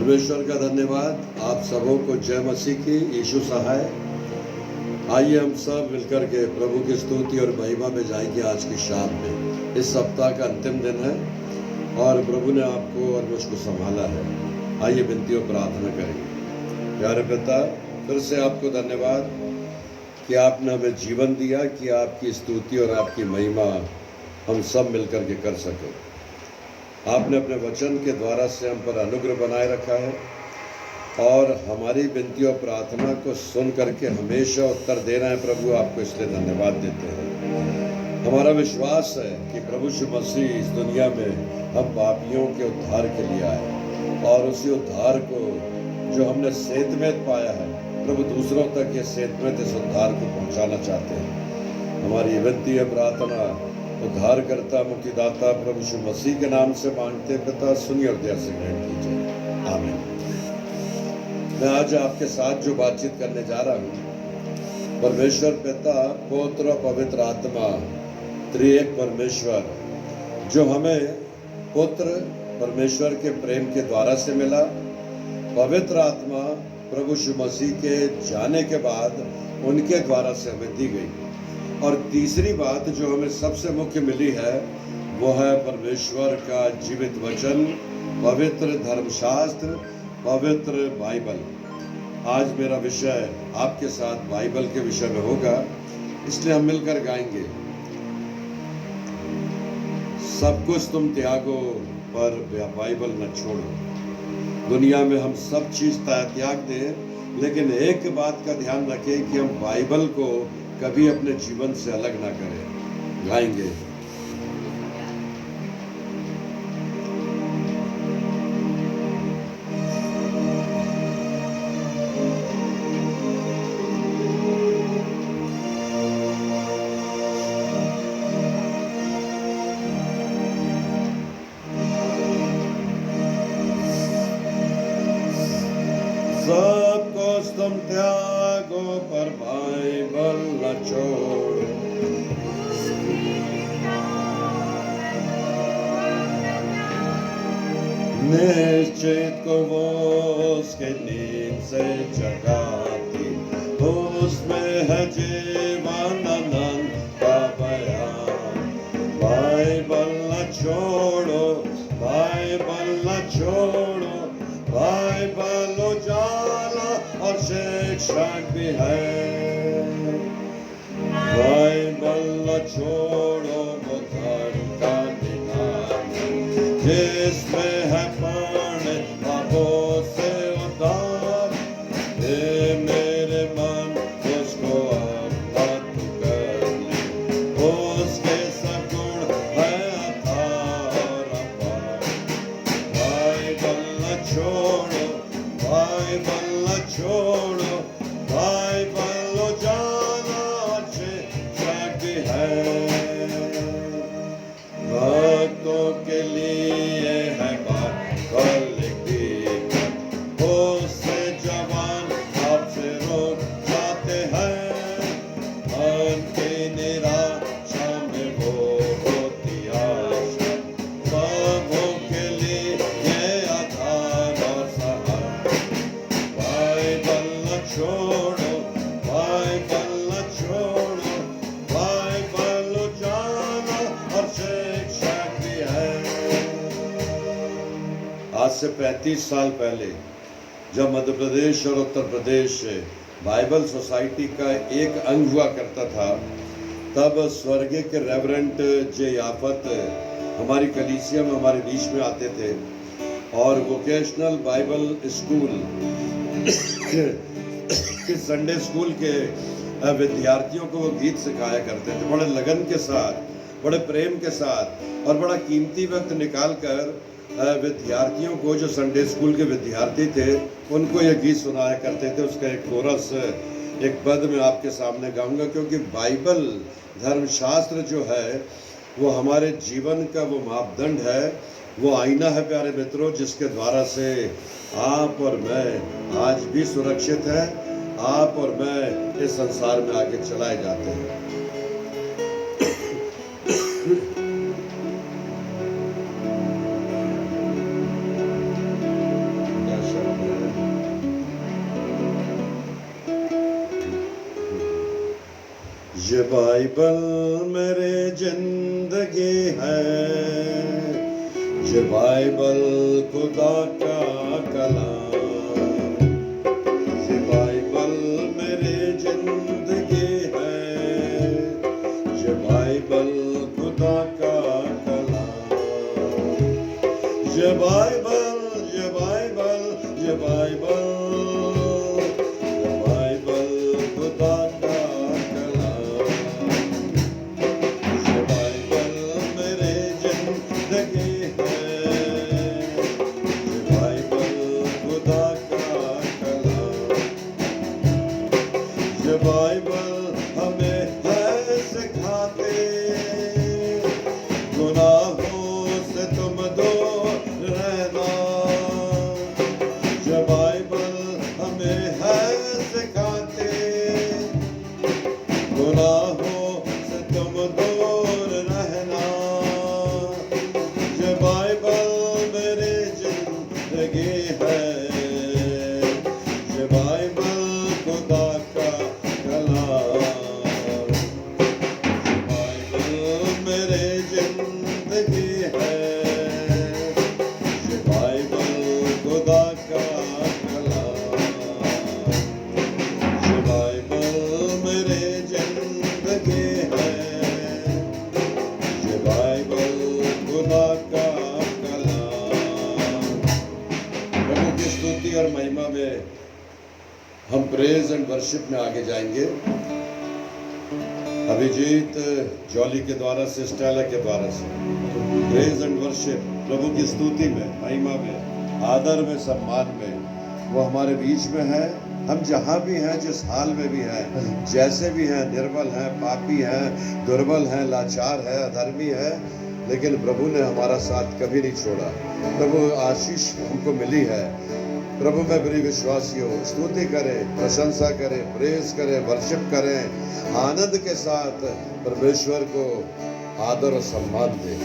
परमेश्वर का धन्यवाद। आप सबों को जय मसीह की, यीशु सहाय। आइए हम सब मिलकर के प्रभु की स्तुति और महिमा में जाएंगे। आज की शाम में इस सप्ताह का अंतिम दिन है और प्रभु ने आपको और मुझको संभाला है। आइए विनती और प्रार्थना करेंगे। प्यारे पिता, फिर से आपको धन्यवाद कि आपने हमें जीवन दिया कि आपकी स्तुति और आपकी महिमा हम सब मिलकर के कर सके। आपने अपने वचन के द्वारा से हम पर अनुग्रह बनाए रखा है और हमारी विनती और प्रार्थना को सुन करके हमेशा उत्तर दे रहे हैं। प्रभु, आपको इसलिए धन्यवाद देते हैं। हमारा विश्वास है कि प्रभु यीशु मसीह इस दुनिया में हम पापियों के उद्धार के लिए आए और उसी उद्धार को जो हमने सेतवेद पाया है, प्रभु दूसरों तक ये सेतवेद इस उद्धार को पहुंचाना चाहते हैं। हमारी विनती है, प्रार्थना उद्धारकर्ता मुक्तिदाता प्रभु यीशु मसीह के नाम से मांगते पिता, सुनिए और दया से ग्रहण कीजिए। आमीन। मैं आज आपके साथ जो बातचीत करने जा रहा हूँ, परमेश्वर पिता, पुत्र और पवित्र आत्मा, त्रिएक परमेश्वर जो हमें पुत्र परमेश्वर के प्रेम के द्वारा से मिला, पवित्र आत्मा प्रभु यीशु मसीह के जाने के बाद उनके द्वारा से हमें दी गई। और तीसरी बात जो हमें सबसे मुख्य मिली है वो है परमेश्वर का जीवित वचन, पवित्र धर्मशास्त्र, पवित्र बाइबल। आज मेरा विषय आपके साथ बाइबल के विषय में होगा, इसलिए हम मिलकर गाएंगे। सब कुछ तुम त्यागो पर बाइबल न छोड़ो। दुनिया में हम सब चीज त्याग दें, लेकिन एक बात का ध्यान रखें कि हम बाइबल को कभी अपने जीवन से अलग ना करें। गाएंगे। सब कुछ तुम त्यागो पर बाइबल न छोड़ो। निश्चित को वो उसके नींद से जगाती, उसमें है जीवन आनंद का बयान। बाइबल न छोड़ो, बाइबल न छोड़ो, बाइबल उजाला और शिक्षक भी है। बाइबल न छोड़ो, वो धर्म का निदान जिसमें है पढ़ने पापों से उद्धार। हे मेरे मन, उसको अपना तू कर ले, उसके सगुण है अथाह और अपार। बाइबल न छोड़ो, बाइबल न छोड़ो, बाइबल उजाला और शिक्षक भी है। भक्तों के लिए है बाइबल लिखी, उससे जवान आपसे रोक जाते हैं। मन की निराशा में वो होती आशा, सबों के लिए ये आधार और सहारा। बाइबल न छोड़ो, बाइबल न छोड़ो, बाइबल उजाला और शिक्षक भी है। आज से 35 साल पहले जब मध्य प्रदेश और उत्तर प्रदेश बाइबल सोसाइटी का एक अंग हुआ करता था, तब स्वर्गीय के रेवरेंट जे याफत हमारी कलीसिया में हमारे बीच में आते थे और वोकेशनल बाइबल स्कूल के संडे स्कूल के विद्यार्थियों को वो गीत सिखाया करते थे, बड़े लगन के साथ, बड़े प्रेम के साथ और बड़ा कीमती वक्त निकाल कर विद्यार्थियों को, जो संडे स्कूल के विद्यार्थी थे, उनको ये गीत सुनाया करते थे। उसका एक कोरस, एक पद मैं आपके सामने गाऊंगा, क्योंकि बाइबल धर्मशास्त्र जो है वो हमारे जीवन का वो मापदंड है, वो आईना है प्यारे मित्रों, जिसके द्वारा से आप और मैं आज भी सुरक्षित हैं, आप और मैं इस संसार में आगे चलाए जाते हैं। ये बाइबल मेरे जिंदगी है, ये बाइबल खुदा का कलाम। ये बाइबल मेरे जिंदगी है, ये बाइबल खुदा का कलाम। ये बाइबल, ये बाइबल, ये बाइबल, ये बाइबल खुदा का कलाम। ये बाइबल मेरे जिंदगी है, ये बाइबल खुदा का कलाम। ये बाइबल हमें है सिखाते, गुनाहों से तुम दूर रहना। ये बाइबल हमें है सिखाते, गुनाहों से तुम दूर रहना। ये बाइबल मेरी जिंदगी है, ये बाइबल खुदा का कलाम। ये बाइबल मेरी जिंदगी है, ये बाइबल खुदा का कलाम। ये बाइबल मेरी जिंदगी है, ये बाइबल खुदा का कलाम। प्रभु की स्तुति और महिमा में हम प्रेज एंड वर्शिप में आगे जाएंगे। अभिजीत जॉली के द्वारा से, स्टेला के द्वारा से प्रेज एंड वर्शिप, प्रभु की स्तुति में, महिमा में, आदर में, सम्मान में वो हमारे बीच में है। हम जहाँ भी हैं, जिस हाल में भी हैं, जैसे भी हैं, निर्बल हैं, पापी हैं, दुर्बल हैं, लाचार है, अधर्मी है, लेकिन प्रभु ने हमारा साथ कभी नहीं छोड़ा। प्रभु आशीष हमको मिली है। प्रभु में प्रिय विश्वासियों, स्तुति करें, प्रशंसा करें, प्रेज करें, वर्शिप करें, आनंद के साथ परमेश्वर को आदर और सम्मान दें।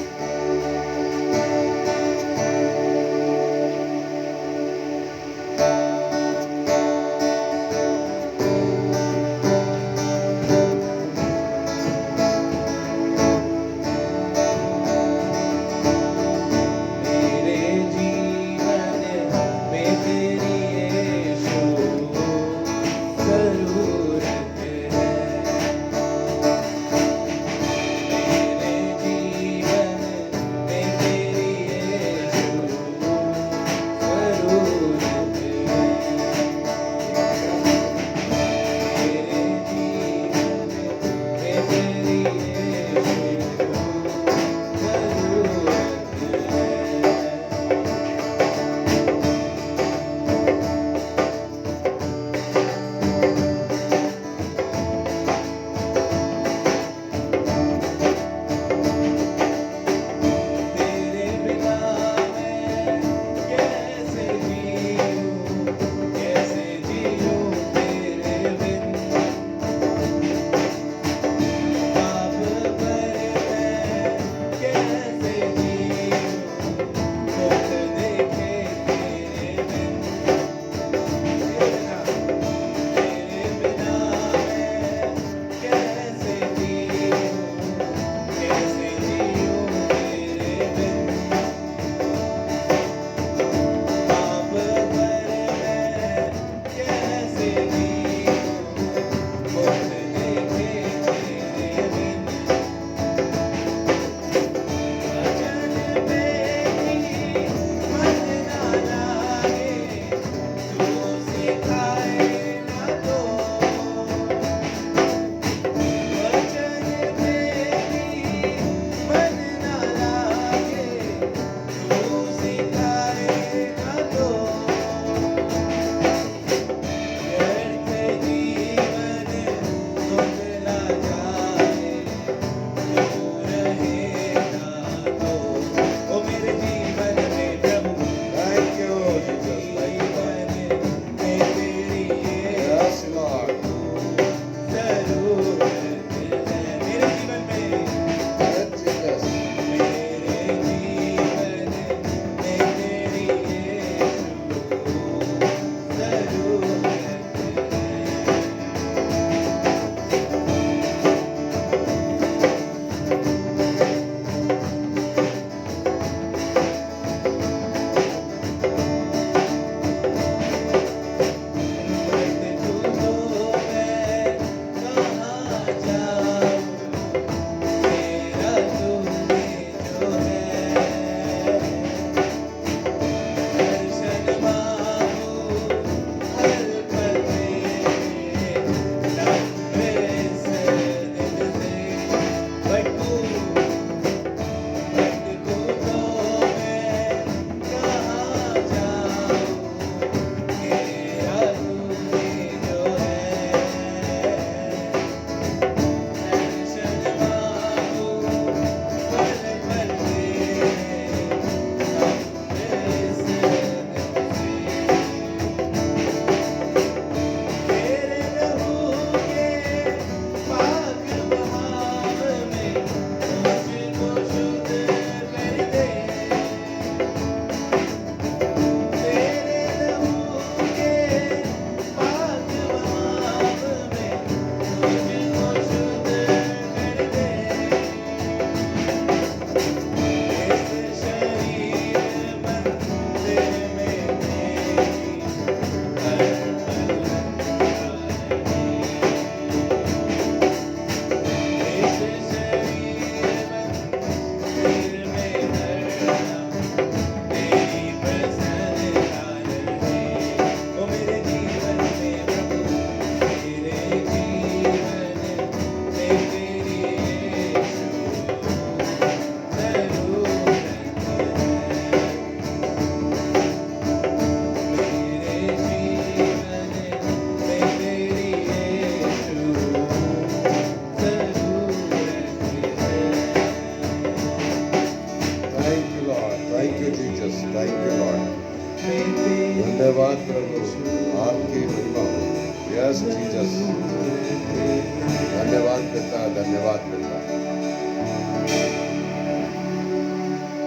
धन्यवाद मिलता है।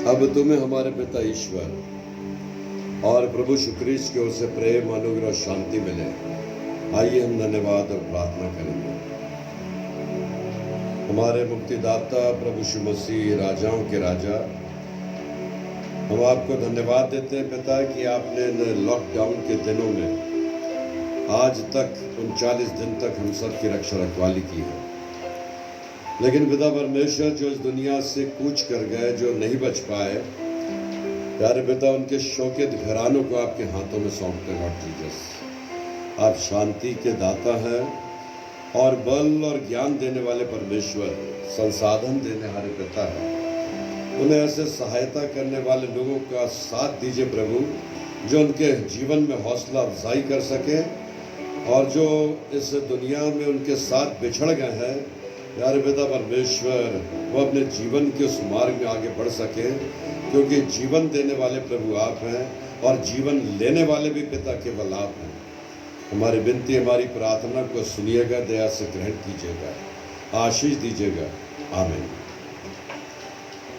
अब तुम्हें हमारे पिता ईश्वर और प्रभु यीशु ख्रीस्त की ओर से प्रेम, अनुग्रह और शांति मिले। आइए हम धन्यवाद और प्रार्थना करेंगे। हमारे मुक्तिदाता प्रभु यीशु मसीह, राजाओं के राजा, हम आपको धन्यवाद देते हैं पिता कि आपने लॉकडाउन के दिनों में आज तक 39 दिन तक हम सब की रक्षा रखवाली की है। लेकिन पिता परमेश्वर जो इस दुनिया से कूच कर गए, जो नहीं बच पाए, प्यारे पिता उनके शोकित घरानों को आपके हाथों में सौंपते हैं लॉर्ड जीसस। आप शांति के दाता हैं और बल और ज्ञान देने वाले परमेश्वर, संसाधन देने वाले पिता हैं। उन्हें ऐसे सहायता करने वाले लोगों का साथ दीजिए प्रभु, जो उनके जीवन में हौसला अफजाई कर सके और जो इस दुनिया में उनके साथ बिछड़ गए हैं, प्यारे पिता परमेश्वर वो अपने जीवन के उस मार्ग में आगे बढ़ सके, क्योंकि जीवन देने वाले प्रभु आप हैं और जीवन लेने वाले भी पिता केवल आप हैं। हमारी विनती, हमारी प्रार्थना को सुनिएगा, दया से ग्रहण कीजिएगा, आशीष दीजिएगा। आमीन।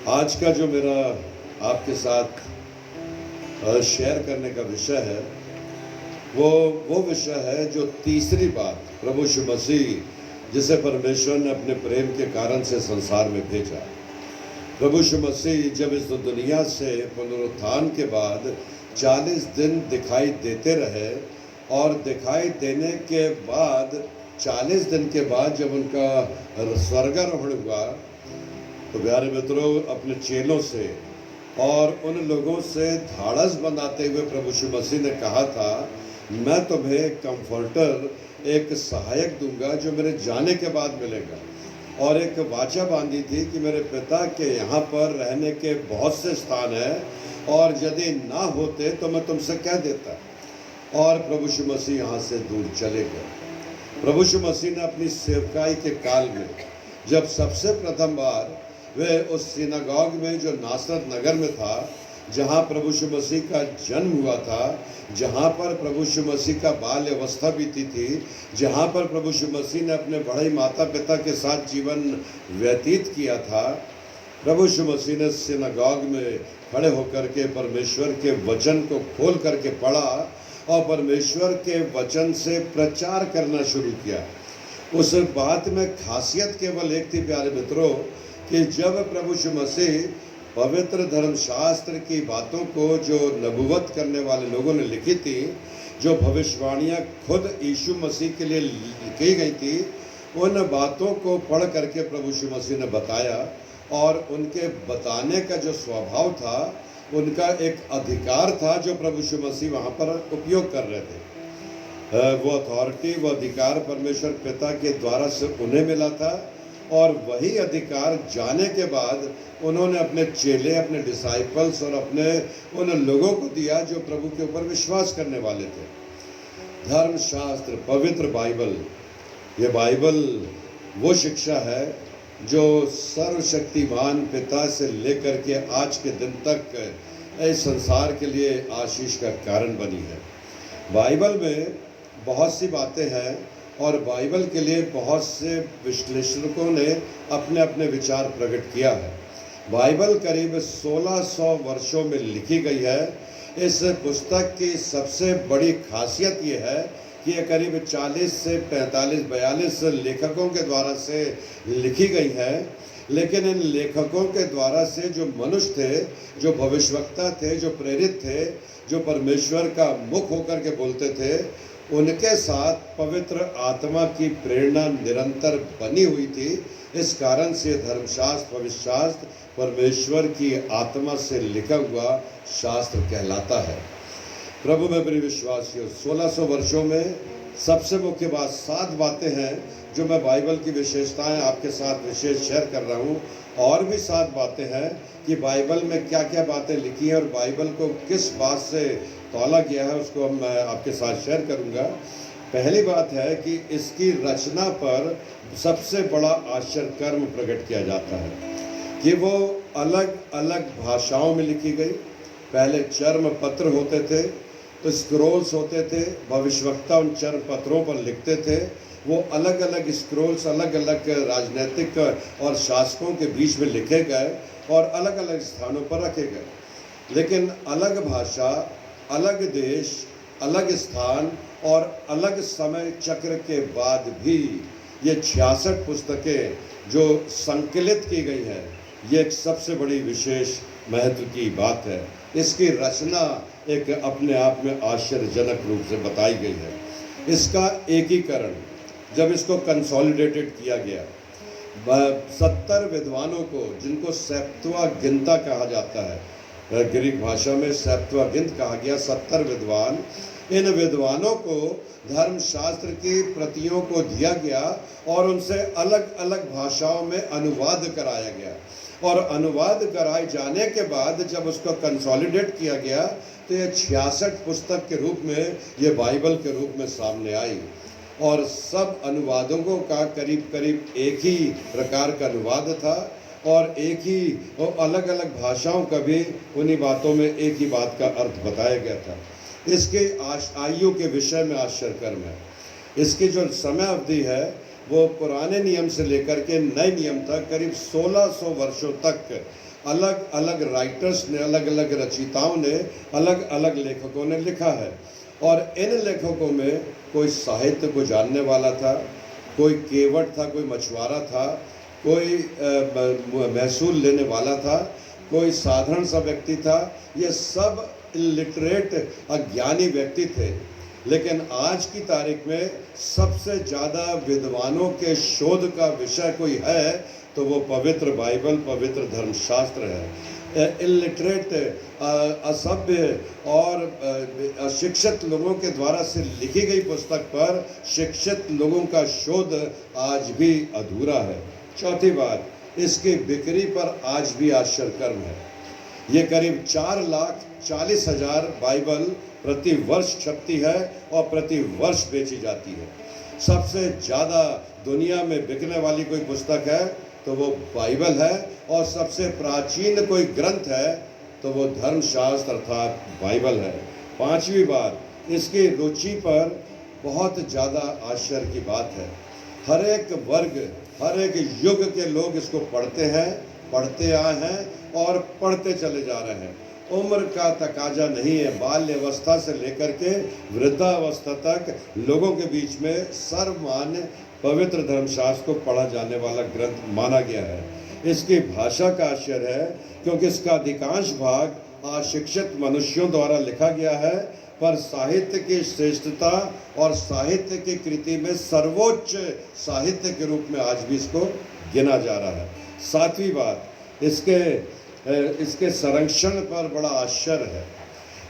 आज का जो मेरा आपके साथ शेयर करने का विषय है वो विषय है जो तीसरी बात, प्रभु यीशु मसीह जिसे परमेश्वर ने अपने प्रेम के कारण से संसार में भेजा। प्रभु यीशु मसीह जब इस दुनिया से पुनरुत्थान के बाद 40 दिन दिखाई देते रहे और दिखाई देने के बाद 40 दिन के बाद जब उनका स्वर्गारोहण हुआ, तो प्यारे मित्रों अपने चेलों से और उन लोगों से धाड़स बंधाते हुए प्रभु यीशु मसीह ने कहा था, मैं तुम्हें एक कंफर्टर, एक सहायक दूंगा जो मेरे जाने के बाद मिलेगा। और एक वाचा बांधी थी कि मेरे पिता के यहाँ पर रहने के बहुत से स्थान हैं और यदि ना होते तो मैं तुमसे कह देता। और प्रभु यीशु मसीह यहाँ से दूर चले गए। प्रभु यीशु मसीह ने अपनी सेवकाई के काल में जब सबसे प्रथम बार वे उस सिनागॉग में जो नासरत नगर में था, जहाँ प्रभु यीशु मसीह का जन्म हुआ था, जहाँ पर प्रभु यीशु मसीह का बाल्य अवस्था बीती थी, जहाँ पर प्रभु यीशु मसीह ने अपने बड़े माता पिता के साथ जीवन व्यतीत किया था, प्रभु यीशु मसीह ने सिनागॉग में खड़े होकर के परमेश्वर के वचन को खोल करके पढ़ा और परमेश्वर के वचन से प्रचार करना शुरू किया। उस बात में खासियत केवल एक थी प्यारे मित्रों, कि जब प्रभु यीशु मसीह पवित्र धर्मशास्त्र की बातों को जो नबूवत करने वाले लोगों ने लिखी थी, जो भविष्यवाणियाँ खुद यीशु मसीह के लिए की गई थी, उन बातों को पढ़ करके प्रभु यीशु मसीह ने बताया। और उनके बताने का जो स्वभाव था, उनका एक अधिकार था जो प्रभु यीशु मसीह वहाँ पर उपयोग कर रहे थे। वो अथॉरिटी, वो अधिकार परमेश्वर पिता के द्वारा से उन्हें मिला था और वही अधिकार जाने के बाद उन्होंने अपने चेले, अपने डिसाइपल्स और अपने उन लोगों को दिया जो प्रभु के ऊपर विश्वास करने वाले थे। धर्मशास्त्र, पवित्र बाइबल, ये बाइबल वो शिक्षा है जो सर्वशक्तिमान पिता से लेकर के आज के दिन तक इस संसार के लिए आशीष का कारण बनी है। बाइबल में बहुत सी बातें हैं और बाइबल के लिए बहुत से विश्लेषकों ने अपने अपने विचार प्रकट किया है। बाइबल करीब 1600 वर्षों में लिखी गई है। इस पुस्तक की सबसे बड़ी खासियत ये है कि ये करीब 40 से 45-42 लेखकों के द्वारा से लिखी गई है। लेकिन इन लेखकों के द्वारा से जो मनुष्य थे, जो भविष्यवक्ता थे, जो प्रेरित थे, जो परमेश्वर का मुख होकर के बोलते थे, उनके साथ पवित्र आत्मा की प्रेरणा निरंतर बनी हुई थी। इस कारण से धर्मशास्त्र, पवित्र शास्त्र परमेश्वर की आत्मा से लिखा हुआ शास्त्र कहलाता है। प्रभु में मेरे विश्वासियों, 1600 वर्षों में सबसे मुख्य बात 7 बातें हैं जो मैं बाइबल की विशेषताएं आपके साथ विशेष शेयर कर रहा हूं। और भी 7 बातें हैं कि बाइबल में क्या क्या बातें लिखी हैं और बाइबल को किस बात से तौला गया है, उसको मैं आपके साथ शेयर करूंगा। पहली बात है कि इसकी रचना पर सबसे बड़ा आश्चर्य कर्म प्रकट किया जाता है कि वो अलग अलग भाषाओं में लिखी गई। पहले चर्म पत्र होते थे, तो स्क्रोल्स होते थे, भविष्यवक्ता उन चर्म पत्रों पर लिखते थे। वो अलग अलग स्क्रोल्स अलग अलग राजनीतिक और शासकों के बीच में लिखे गए और अलग अलग स्थानों पर रखे गए। लेकिन अलग भाषा, अलग देश, अलग स्थान और अलग समय चक्र के बाद भी ये 66 पुस्तकें जो संकलित की गई हैं, ये एक सबसे बड़ी विशेष महत्व की बात है। इसकी रचना एक अपने आप में आश्चर्यजनक रूप से बताई गई है। इसका एकीकरण, जब इसको कंसोलिडेटेड किया गया, 70 विद्वानों को, जिनको सेप्तुअगिंता कहा जाता है, ग्रीक भाषा में सेप्तुअगिंत कहा गया, 70 विद्वान, इन विद्वानों को धर्मशास्त्र की प्रतियों को दिया गया और उनसे अलग अलग भाषाओं में अनुवाद कराया गया। और अनुवाद कराए जाने के बाद जब उसको कंसोलिडेट किया गया तो ये 66 पुस्तक के रूप में, ये बाइबल के रूप में सामने आई। और सब अनुवादों का करीब करीब एक ही प्रकार का अनुवाद था और एक ही अलग अलग भाषाओं का भी उन्हीं बातों में एक ही बात का अर्थ बताया गया था। इसके आयु के विषय में आश्चर्यकर्म है। इसकी जो समय अवधि है वो पुराने नियम से लेकर के नए नियम तक करीब 1600 वर्षों तक अलग अलग राइटर्स ने, अलग अलग रचयिताओं ने, अलग अलग लेखकों ने लिखा है। और इन लेखकों में कोई साहित्य को जानने वाला था, कोई केवट था, कोई मछुआरा था, कोई महसूल लेने वाला था, कोई साधारण सा व्यक्ति था। ये सब इलिटरेट अज्ञानी व्यक्ति थे। लेकिन आज की तारीख में सबसे ज़्यादा विद्वानों के शोध का विषय कोई है तो वो पवित्र बाइबल, पवित्र धर्मशास्त्र है। इलिटरेट, असभ्य और अशिक्षित लोगों के द्वारा से लिखी गई पुस्तक पर शिक्षित लोगों का शोध आज भी अधूरा है। चौथी बात, इसकी बिक्री पर आज भी आश्चर्यकर्म है। ये करीब 4,40,000 बाइबल प्रति वर्ष छपती है और प्रति वर्ष बेची जाती है। सबसे ज़्यादा दुनिया में बिकने वाली कोई पुस्तक है तो वो बाइबल है, और सबसे प्राचीन कोई ग्रंथ है तो वो धर्मशास्त्र अर्थात बाइबल है। पांचवी बात, इसकी रुचि पर बहुत ज़्यादा आश्चर्य की बात है। हर एक वर्ग, हर एक युग के लोग इसको पढ़ते हैं, पढ़ते आए हैं और पढ़ते चले जा रहे हैं। उम्र का तकाजा नहीं है, बाल्यावस्था से लेकर के वृद्धावस्था तक लोगों के बीच में सर्वमान्य पवित्र धर्मशास्त्र को पढ़ा जाने वाला ग्रंथ माना गया है। इसकी भाषा का आश्चर्य है क्योंकि इसका अधिकांश भाग अशिक्षित मनुष्यों द्वारा लिखा गया है, पर साहित्य की श्रेष्ठता और साहित्य की कृति में सर्वोच्च साहित्य के रूप में आज भी इसको गिना जा रहा है। सातवीं बात, इसके संरक्षण पर बड़ा आश्चर्य है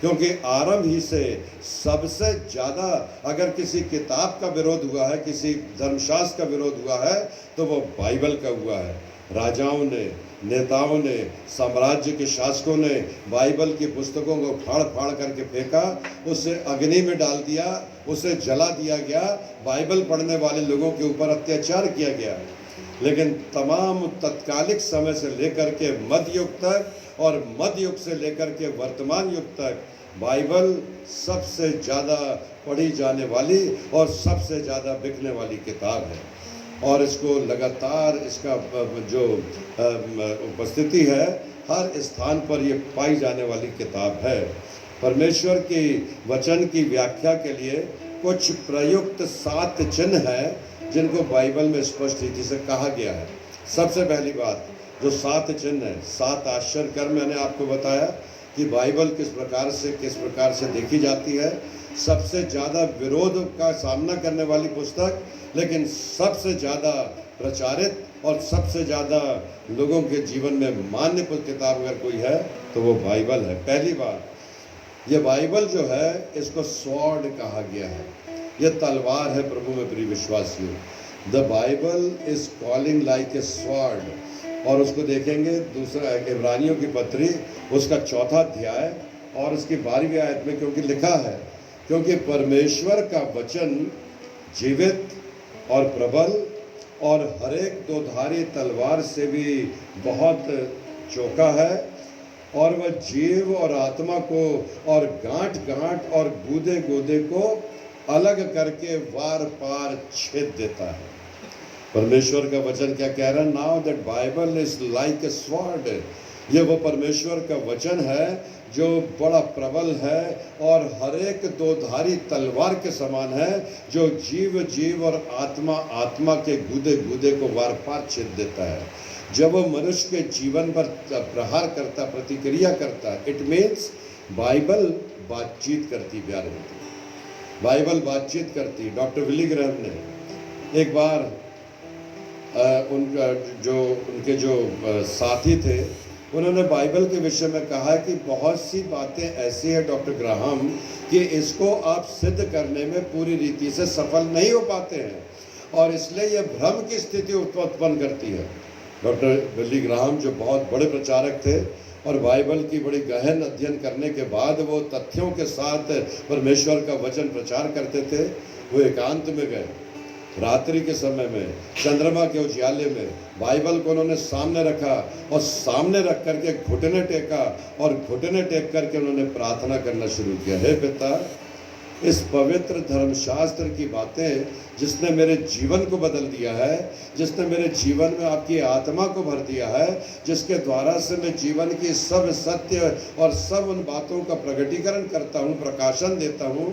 क्योंकि आरंभ ही से सबसे ज़्यादा अगर किसी किताब का विरोध हुआ है, किसी धर्मशास्त्र का विरोध हुआ है तो वो बाइबल का हुआ है। राजाओं ने, नेताओं ने, साम्राज्य के शासकों ने बाइबल की पुस्तकों को फाड़ फाड़ करके फेंका, उसे अग्नि में डाल दिया, उसे जला दिया गया, बाइबल पढ़ने वाले लोगों के ऊपर अत्याचार किया गया। लेकिन तमाम तत्कालिक समय से लेकर के मध्य युग तक और मध्य युग से लेकर के वर्तमान युग तक बाइबल सबसे ज़्यादा पढ़ी जाने वाली और सबसे ज़्यादा बिकने वाली किताब है। और इसको लगातार इसका जो उपस्थिति है हर स्थान पर ये पाई जाने वाली किताब है। परमेश्वर की वचन की व्याख्या के लिए कुछ प्रयुक्त 7 चिन्ह हैं जिनको बाइबल में स्पष्ट रीति से कहा गया है। सबसे पहली बात, जो 7 चिन्ह है, 7 आश्चर्य कर्म मैंने आपको बताया कि बाइबल किस प्रकार से देखी जाती है। सबसे ज़्यादा विरोध का सामना करने वाली पुस्तक, लेकिन सबसे ज़्यादा प्रचारित और सबसे ज़्यादा लोगों के जीवन में मान्य किताब अगर कोई है तो वो बाइबल है। पहली बात, ये बाइबल जो है इसको स्वॉर्ड कहा गया है, ये तलवार है प्रभु में प्रिय विश्वासियों। The Bible is calling like a sword. और उसको देखेंगे दूसरा इब्रानियों की पत्री उसका 4था अध्याय और उसकी 12वीं आयत में, क्योंकि लिखा है, क्योंकि परमेश्वर का वचन जीवित और प्रबल और हरेक 2धारी तलवार से भी बहुत चौका है और वह जीव और आत्मा को और गांठ गांठ और गूदे गूदे को अलग करके वार पार छेद देता है। परमेश्वर का वचन क्या कह रहा है? Now that Bible is like a sword. ये वो परमेश्वर का वचन है जो बड़ा प्रबल है और हर एक दो धारी तलवार के समान है, जो जीव जीव और आत्मा आत्मा के गूदे गूदे को वार पार छेद देता है। जब वो मनुष्य के जीवन पर प्रहार करता, प्रतिक्रिया करता, इट मीन्स बाइबल बातचीत करती। प्यार होती, बाइबल बातचीत करती। डॉक्टर विली ग्रैहम ने एक बार उनके जो साथी थे, उन्होंने बाइबल के विषय में कहा कि बहुत सी बातें ऐसी है डॉक्टर ग्राहम कि इसको आप सिद्ध करने में पूरी रीति से सफल नहीं हो पाते हैं, और इसलिए यह भ्रम की स्थिति उत्पन्न करती है। डॉक्टर विली ग्राहम जो बहुत बड़े प्रचारक थे और बाइबल की बड़ी गहन अध्ययन करने के बाद वो तथ्यों के साथ परमेश्वर का वचन प्रचार करते थे। वो एकांत में गए, रात्रि के समय में चंद्रमा के उजियाले में बाइबल को उन्होंने सामने रखा और सामने रख करके घुटने टेका, और घुटने टेक करके उन्होंने प्रार्थना करना शुरू किया। हे पिता, इस पवित्र धर्मशास्त्र की बातें जिसने मेरे जीवन को बदल दिया है, जिसने मेरे जीवन में आपकी आत्मा को भर दिया है, जिसके द्वारा से मैं जीवन की सब सत्य और सब उन बातों का प्रकटीकरण करता हूँ, प्रकाशन देता हूँ,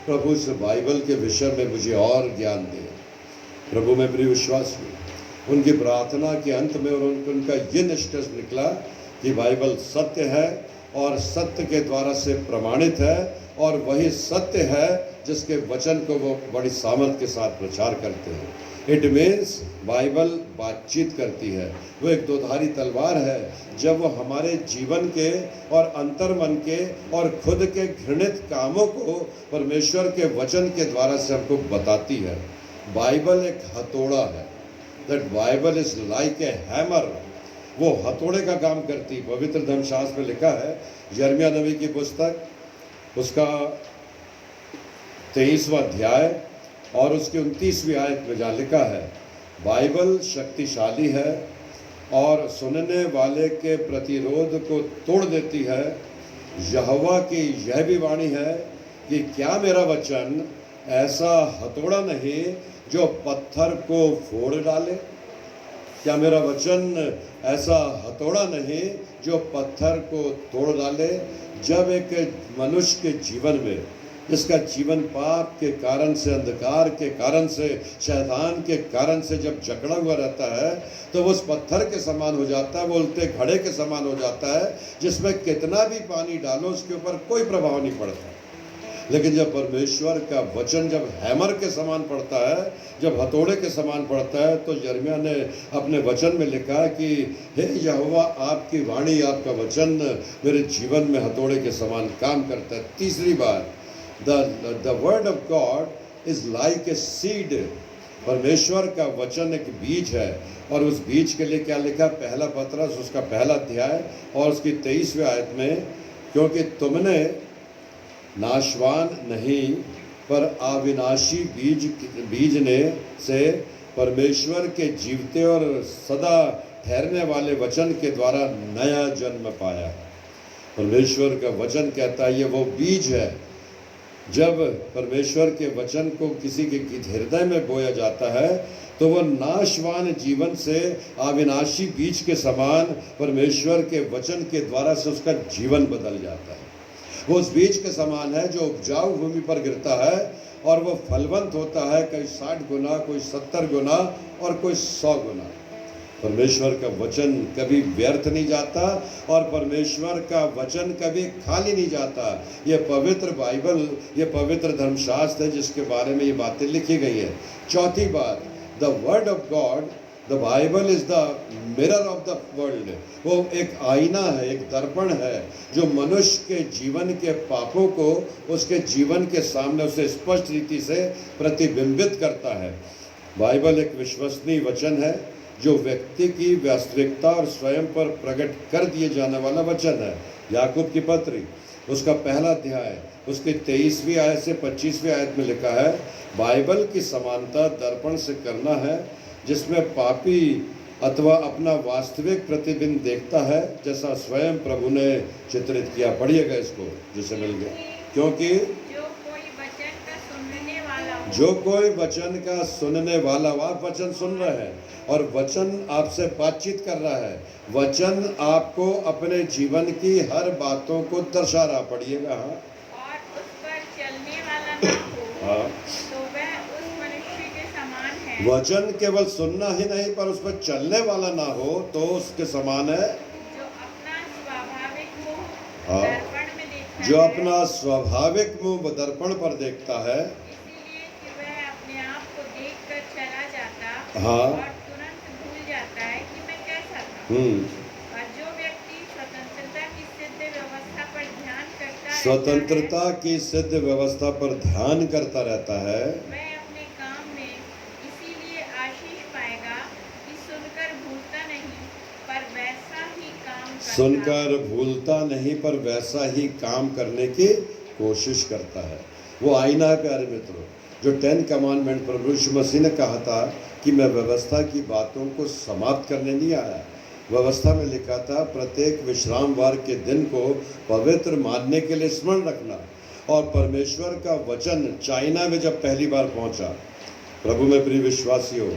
प्रभु इस बाइबल के विषय में मुझे और ज्ञान दे। प्रभु में प्रिय विश्वासी, उनकी प्रार्थना के अंत में उनका ये निष्कर्ष निकला कि बाइबल सत्य है और सत्य के द्वारा से प्रमाणित है, और वही सत्य है जिसके वचन को वो बड़ी सामर्थ के साथ प्रचार करते हैं। इट मीन्स बाइबल बातचीत करती है। वो एक दोधारी तलवार है। जब वो हमारे जीवन के और अंतर्मन के और खुद के घृणित कामों को परमेश्वर के वचन के द्वारा से हमको बताती है। बाइबल एक हथौड़ा है। That Bible is like a hammer. वो हथौड़े का काम करती। पवित्र धर्मशास्त्र में लिखा है, यिर्मयाह नबी की पुस्तक, उसका 23वां अध्याय और उसकी 29वीं आयत में जहाँ लिखा है, बाइबल शक्तिशाली है और सुनने वाले के प्रतिरोध को तोड़ देती है। यहोवा की यह भी वाणी है कि क्या मेरा वचन ऐसा हथौड़ा नहीं जो पत्थर को फोड़ डाले? क्या मेरा वचन ऐसा हथौड़ा नहीं जो पत्थर को तोड़ डाले? जब एक मनुष्य के जीवन में, जिसका जीवन पाप के कारण से, अंधकार के कारण से, शैतान के कारण से जब जकड़ा हुआ रहता है, तो वो उस पत्थर के समान हो जाता है, वो उल्टे घड़े के समान हो जाता है, जिसमें कितना भी पानी डालो उसके ऊपर कोई प्रभाव नहीं पड़ता। लेकिन जब परमेश्वर का वचन जब हैमर के समान पड़ता है, जब हथौड़े के समान पड़ता है, तो यिर्मयाह ने अपने वचन में लिखा कि हे यहोवा, आपकी वाणी, आपका वचन मेरे जीवन में हथौड़े के समान काम करता है। तीसरी बात, the word of God is like a seed. परमेश्वर का वचन एक बीज है, और उस बीज के लिए क्या लिखा? पहला पत्रस उसका पहला अध्याय और उसकी 23वीं आयत में, क्योंकि तुमने नाशवान नहीं पर अविनाशी बीज ने से परमेश्वर के जीवते और सदा ठहरने वाले वचन के द्वारा नया जन्म पाया। परमेश्वर का वचन कहता है ये वो बीज है। जब परमेश्वर के वचन को किसी के हृदय में बोया जाता है, तो वह नाशवान जीवन से अविनाशी बीज के समान परमेश्वर के वचन के द्वारा से उसका जीवन बदल जाता है। वो उस बीज के समान है जो उपजाऊ भूमि पर गिरता है और वो फलवंत होता है, कोई 60 गुना, कोई 70 गुना और कोई 100 गुना। परमेश्वर का वचन कभी व्यर्थ नहीं जाता और परमेश्वर का वचन कभी खाली नहीं जाता। ये पवित्र बाइबल, ये पवित्र धर्मशास्त्र है जिसके बारे में ये बातें लिखी गई है। चौथी बात, the word of God, the Bible is the mirror of the world. वो एक आईना है, एक दर्पण है जो मनुष्य के जीवन के पापों को उसके जीवन के सामने उसे स्पष्ट रीति से प्रतिबिंबित करता है। बाइबल एक विश्वसनीय वचन है जो व्यक्ति की वास्तविकता और स्वयं पर प्रकट कर दिए जाने वाला वचन है। याकूब की पत्री उसका पहला अध्याय उसकी 23वीं आयत से 25वीं आयत में लिखा है, बाइबल की समानता दर्पण से करना है जिसमें पापी अथवा अपना वास्तविक प्रतिबिंब देखता है, जैसा स्वयं प्रभु ने चित्रित किया। पढ़िएगा इसको जिसे मिल गया। क्योंकि जो कोई वचन का सुनने जो कोई वचन का सुनने वाला, आप वचन सुन रहे हैं और वचन आपसे बातचीत कर रहा है, वचन आपको अपने जीवन की हर बातों को दर्शा रहा। पढ़िएगा। हाँ, और उस पर चलने वाला ना हो हाँ। तो वह उस मनुष्य के समान है वचन केवल सुनना ही नहीं पर उस पर चलने वाला ना हो तो उसके समान है जो अपना स्वाभाविक मुंह हाँ। दर्पण में देखता जो है, अपना स्वाभाविक मुंह दर्पण पर देखता है। इसीलिए कि वह अपने आप को देखकर चला जाता हाँ। और तुरंत भूल जाता है कि मैं कैसा था। और जो व्यक्ति स्वतंत्रता की सिद्ध व्यवस्था पर ध्यान करता स्वतंत्रता की सिद्ध व्यवस्था पर ध्यान करता रहता है, वह अपने काम में इसीलिए आशीष पाएगा कि सुनकर भूलता नहीं पर वैसा ही काम करता है। सुनकर भूलता नहीं पर वैसा ही काम करने की कोशिश करता है। वो आईना है प्यारे मित्रों, जो 10 कमांडमेंट प्रभु यीशु मसीह ने कहा था कि मैं व्यवस्था की बातों को समाप्त करने नहीं आया। व्यवस्था में लिखा था प्रत्येक विश्रामवार के दिन को पवित्र मानने के लिए स्मरण रखना। और परमेश्वर का वचन चाइना में जब पहली बार पहुंचा, प्रभु में प्रिय विश्वासियों,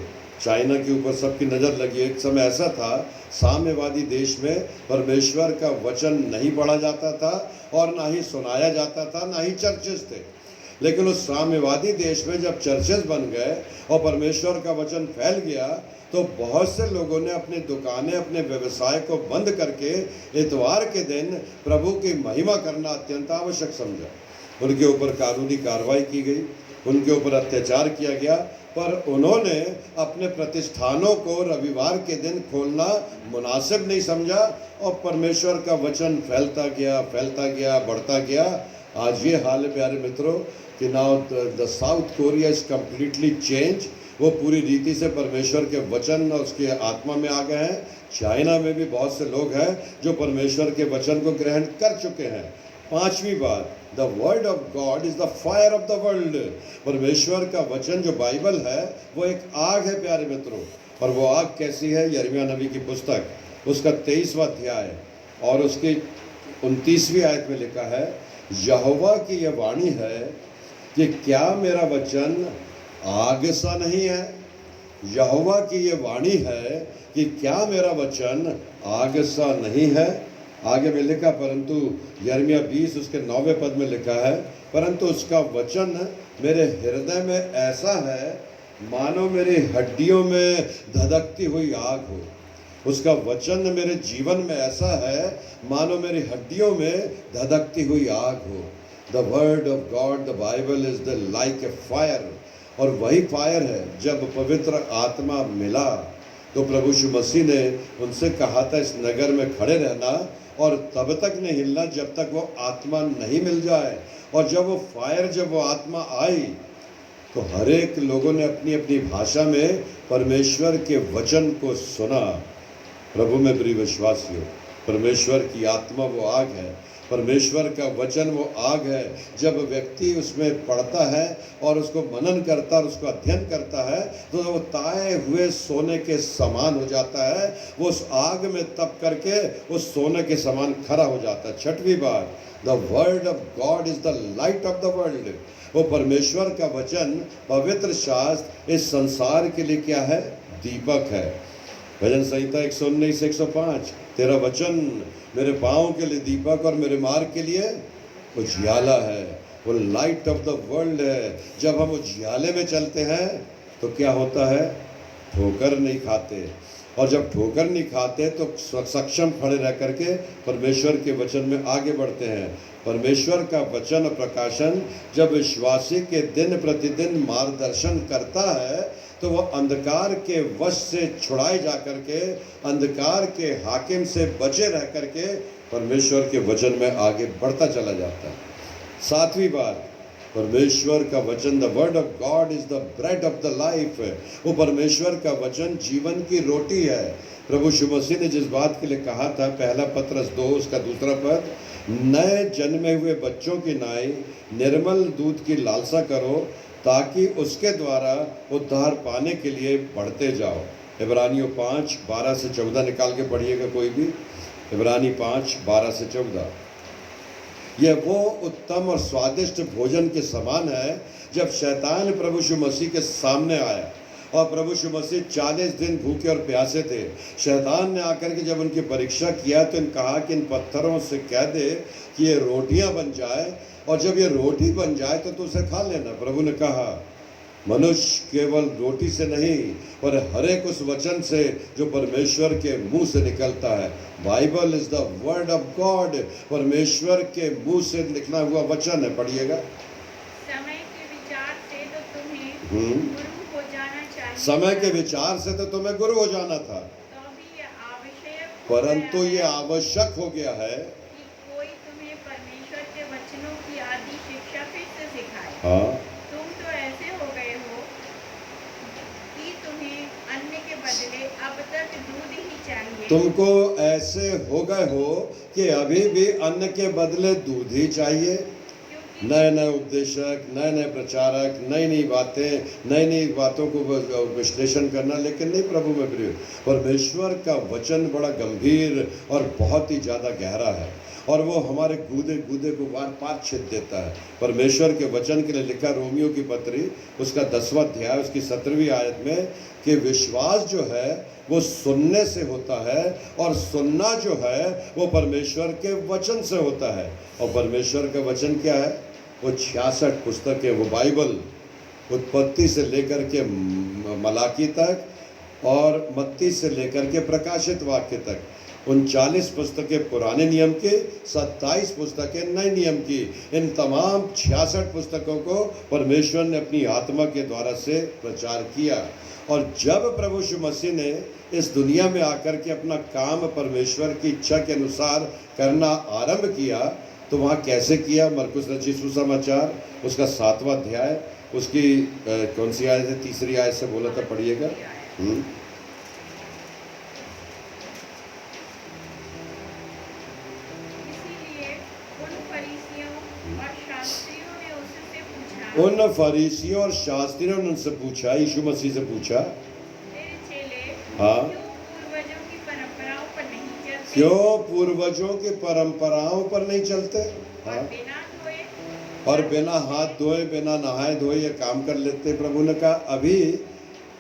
चाइना के ऊपर सबकी नज़र लगी। एक समय ऐसा था, साम्यवादी देश में परमेश्वर का वचन नहीं पढ़ा जाता था और ना ही सुनाया जाता था, ना ही चर्चेस थे। लेकिन उस साम्यवादी देश में जब चर्चेस बन गए और परमेश्वर का वचन फैल गया तो बहुत से लोगों ने अपनी दुकानें, अपने व्यवसाय को बंद करके इतवार के दिन प्रभु की महिमा करना अत्यंत आवश्यक समझा। उनके ऊपर कानूनी कार्रवाई की गई, उनके ऊपर अत्याचार किया गया, पर उन्होंने अपने प्रतिष्ठानों को रविवार के दिन खोलना मुनासिब नहीं समझा और परमेश्वर का वचन फैलता गया, बढ़ता गया। आज ये हाल है प्यारे मित्रों कि now the south Korea is completely change. वो पूरी रीति से परमेश्वर के वचन और उसके आत्मा में आ गए हैं। चाइना में भी बहुत से लोग हैं जो परमेश्वर के वचन को ग्रहण कर चुके हैं। 5वीं बात, the word of God is the fire of the world. परमेश्वर का वचन जो बाइबल है वो एक आग है प्यारे मित्रों। और वो आग कैसी है? यिर्मयाह नबी की पुस्तक उसका 23वां अध्याय और उसकी 29वीं आयत में लिखा है, यहोवा की यह वाणी है कि क्या मेरा वचन आग सा नहीं है? यहोवा की ये वाणी है कि क्या मेरा वचन आग सा नहीं है? आगे में लिखा, परंतु यिर्मयाह 20 उसके 9वें पद में लिखा है, परंतु उसका वचन मेरे हृदय में ऐसा है मानो मेरी हड्डियों में धधकती हुई आग हो। उसका वचन मेरे जीवन में ऐसा है मानो मेरी हड्डियों में धधकती हुई आग हो। The word of God, the Bible is the like a fire. और वही फायर है। जब पवित्र आत्मा मिला तो प्रभु यीशु मसीह ने उनसे कहा था इस नगर में खड़े रहना और तब तक नहीं हिलना जब तक वो आत्मा नहीं मिल जाए। और जब वो फायर, जब वो आत्मा आई तो हर एक लोगों ने अपनी अपनी भाषा में परमेश्वर के वचन को सुना। प्रभु में प्रिय विश्वासियों, परमेश्वर की आत्मा वो आग है, परमेश्वर का वचन वो आग है। जब व्यक्ति उसमें पढ़ता है और उसको मनन करता है और उसको अध्ययन करता है तो वो ताए हुए सोने के समान हो जाता है। वो उस आग में तप करके उस सोने के समान खरा हो जाता है। 6वीं बात, the word of God is the light of the world. वो परमेश्वर का वचन, पवित्र शास्त्र इस संसार के लिए क्या है? दीपक है। भजन संहिता 119 105, तेरा वचन मेरे पाँव के लिए दीपक और मेरे मार्ग के लिए उजियाला है। वो लाइट ऑफ द वर्ल्ड है। जब हम उजियाले में चलते हैं तो क्या होता है? ठोकर नहीं खाते। और जब ठोकर नहीं खाते तो सक्षम खड़े रह करके परमेश्वर के वचन में आगे बढ़ते हैं। परमेश्वर का वचन और प्रकाशन जब विश्वासी के दिन प्रतिदिन मार्गदर्शन करता है तो वह अंधकार के वश से छुड़ाए जा करके, अंधकार के हाकिम से बचे रह करके परमेश्वर के वचन में आगे बढ़ता चला जाता है। 7वीं बात, परमेश्वर का वचन, the word of God is the bread of the life. वो परमेश्वर का वचन जीवन की रोटी है। प्रभु यीशु मसीह ने जिस बात के लिए कहा था, पहला पत्रस 2 उसका 2 पद, नए जन्मे हुए बच्चों की नाई निर्मल दूध की लालसा करो ताकि उसके द्वारा उद्धार पाने के लिए बढ़ते जाओ। इब्रानियों 5 12 से 14 निकाल के पढ़िएगा कोई भी। इब्रानी 5 12 से 14। यह वो उत्तम और स्वादिष्ट भोजन के समान है जब शैतान प्रभु यीशु मसीह के सामने आया और प्रभु यीशु मसीह 40 दिन भूखे और प्यासे थे। शैतान ने आकर के जब उनकी परीक्षा किया तो इन कहा कि इन पत्थरों से कह दे कि ये रोटियां बन जाए, और जब ये रोटी बन जाए तो उसे खा लेना। प्रभु ने कहा मनुष्य केवल रोटी से नहीं पर हर एक उस वचन से जो परमेश्वर के मुंह से निकलता है। Bible is the word of God, परमेश्वर के मुंह से निकला हुआ वचन है। पढ़िएगा। समय के विचार से तो तुम्हें गुरु हो जाना चाहिए, समय के विचार से तो तुम्हें गुरु हो जाना था, तो भी यह आवश्यक हो परंतु गया ये है आवश्यक हो गया है कि कोई तुम्हें परमेश्वर के वचनों की आदि शिक्षा फिर से सिखाए। हाँ, तुम तो ऐसे हो गए हो कि तुम्हें अन्न के बदले अब तक दूध ही चाहिए। तुमको ऐसे हो गए हो कि अभी भी अन्न के बदले दूध ही चाहिए। क्योंकि नए नए उपदेशक, नए नए प्रचारक, नई नई बातें, नई नई बातों को विश्लेषण करना, लेकिन नहीं प्रभु में प्रिय, परमेश्वर का वचन बड़ा गंभीर और बहुत ही ज़्यादा गहरा है और वो हमारे गूदे गूदे को वार पार छेद देता है। परमेश्वर के वचन के लिए लिखा रोमियो की पत्री उसका 10वां अध्याय उसकी 17वीं आयत में कि विश्वास जो है वो सुनने से होता है और सुनना जो है वो परमेश्वर के वचन से होता है। और परमेश्वर का वचन क्या है? वो 66 पुस्तकें, वो बाइबल उत्पत्ति से लेकर के मलाकी तक और मत्ती से लेकर के प्रकाशित वाक्य तक, 39 पुस्तकें पुराने नियम की, 27 पुस्तकें नए नियम की। इन तमाम 66 पुस्तकों को परमेश्वर ने अपनी आत्मा के द्वारा से प्रचार किया। और जब प्रभु यीशु मसीह ने इस दुनिया में आकर के अपना काम परमेश्वर की इच्छा के अनुसार करना आरंभ किया तो वहाँ कैसे किया? मरकुस रचित सुसमाचार उसका 7वां अध्याय उसकी कौन सी आयत है? 3री आयत से बोला था, पढ़िएगा। इसीलिए उन फरीसियों और शास्त्रियों ने उससे पूछा, उन फरीसियों और शास्त्रियों ने उनसे पूछा, यीशु मसीह से पूछा, तेरे चेले हाँ, क्यों पूर्वजों की परंपराओं पर नहीं चलते? क्यों पूर्वजों की परंपराओं पर नहीं चलते? और हाँ, बिना धोए और बिना हाथ धोए, बिना नहाए धोए ये काम कर लेते। प्रभु ने कहा अभी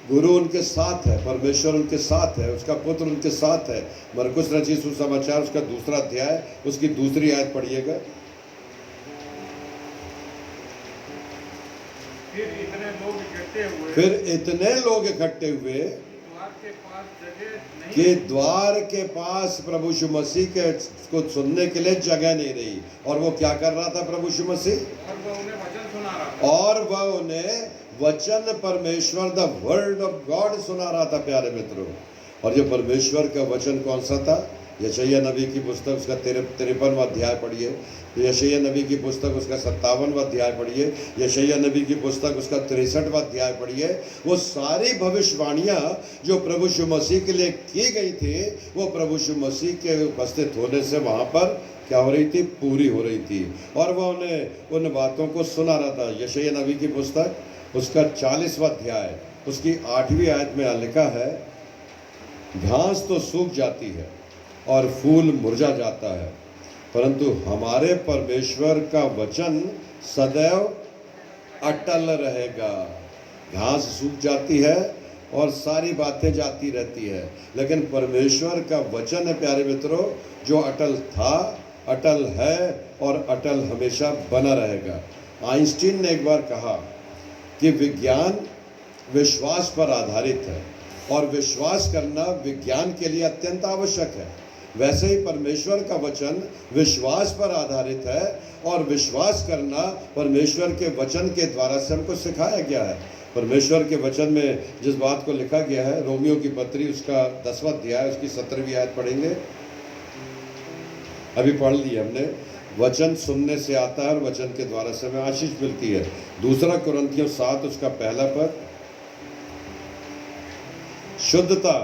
गुरु उनके साथ है, परमेश्वर उनके साथ है, उसका पुत्र उनके साथ है। मरकुस रचित सुसमाचार उसका 2रा अध्याय उसकी 2री आयत पढ़िएगा। फिर इतने लोग इकट्ठे हुए कि द्वार के पास प्रभु यीशु मसीह के को सुनने के लिए जगह नहीं रही। और वो क्या कर रहा था प्रभु यीशु मसीह? और वह उन्हें वचन परमेश्वर द वर्ड ऑफ गॉड सुना रहा था। प्यारे मित्रों, और ये परमेश्वर का वचन कौन सा था? यशायाह नबी की पुस्तक उसका 53वां अध्याय पढ़िए, यशायाह नबी की पुस्तक उसका 57वां अध्याय पढ़िए, यशायाह नबी की पुस्तक उसका 63वां अध्याय पढ़िए। वो सारी भविष्यवाणियाँ जो प्रभु यीशु मसीह के लिए की गई थी वो प्रभु यीशु मसीह के उपस्थित होने से वहाँ पर क्या हो रही थी? पूरी हो रही थी। और वह उन्हें उन बातों को सुना रहा था। यशायाह नबी की पुस्तक उसका 40वां अध्याय उसकी 8वीं आयत में लिखा है, घास तो सूख जाती है और फूल मुरझा जाता है, परंतु हमारे परमेश्वर का वचन सदैव अटल रहेगा। घास सूख जाती है और सारी बातें जाती रहती है, लेकिन परमेश्वर का वचन है प्यारे मित्रों जो अटल था, अटल है और अटल हमेशा बना रहेगा। आइंस्टीन ने एक बार कहा कि विज्ञान विश्वास पर आधारित है और विश्वास करना विज्ञान के लिए अत्यंत आवश्यक है। वैसे ही परमेश्वर का वचन विश्वास पर आधारित है और विश्वास करना परमेश्वर के वचन के द्वारा से हमको सिखाया गया है। परमेश्वर के वचन में जिस बात को लिखा गया है, रोमियो की पत्री उसका 10वां अध्याय उसकी 17वीं आयत पढ़ेंगे। अभी पढ़ ली हमने, वचन सुनने से आता है और वचन के द्वारा से हमें आशीष मिलती है। 2 कुरिन्थियों 7 उसका पहला पद, शुद्धता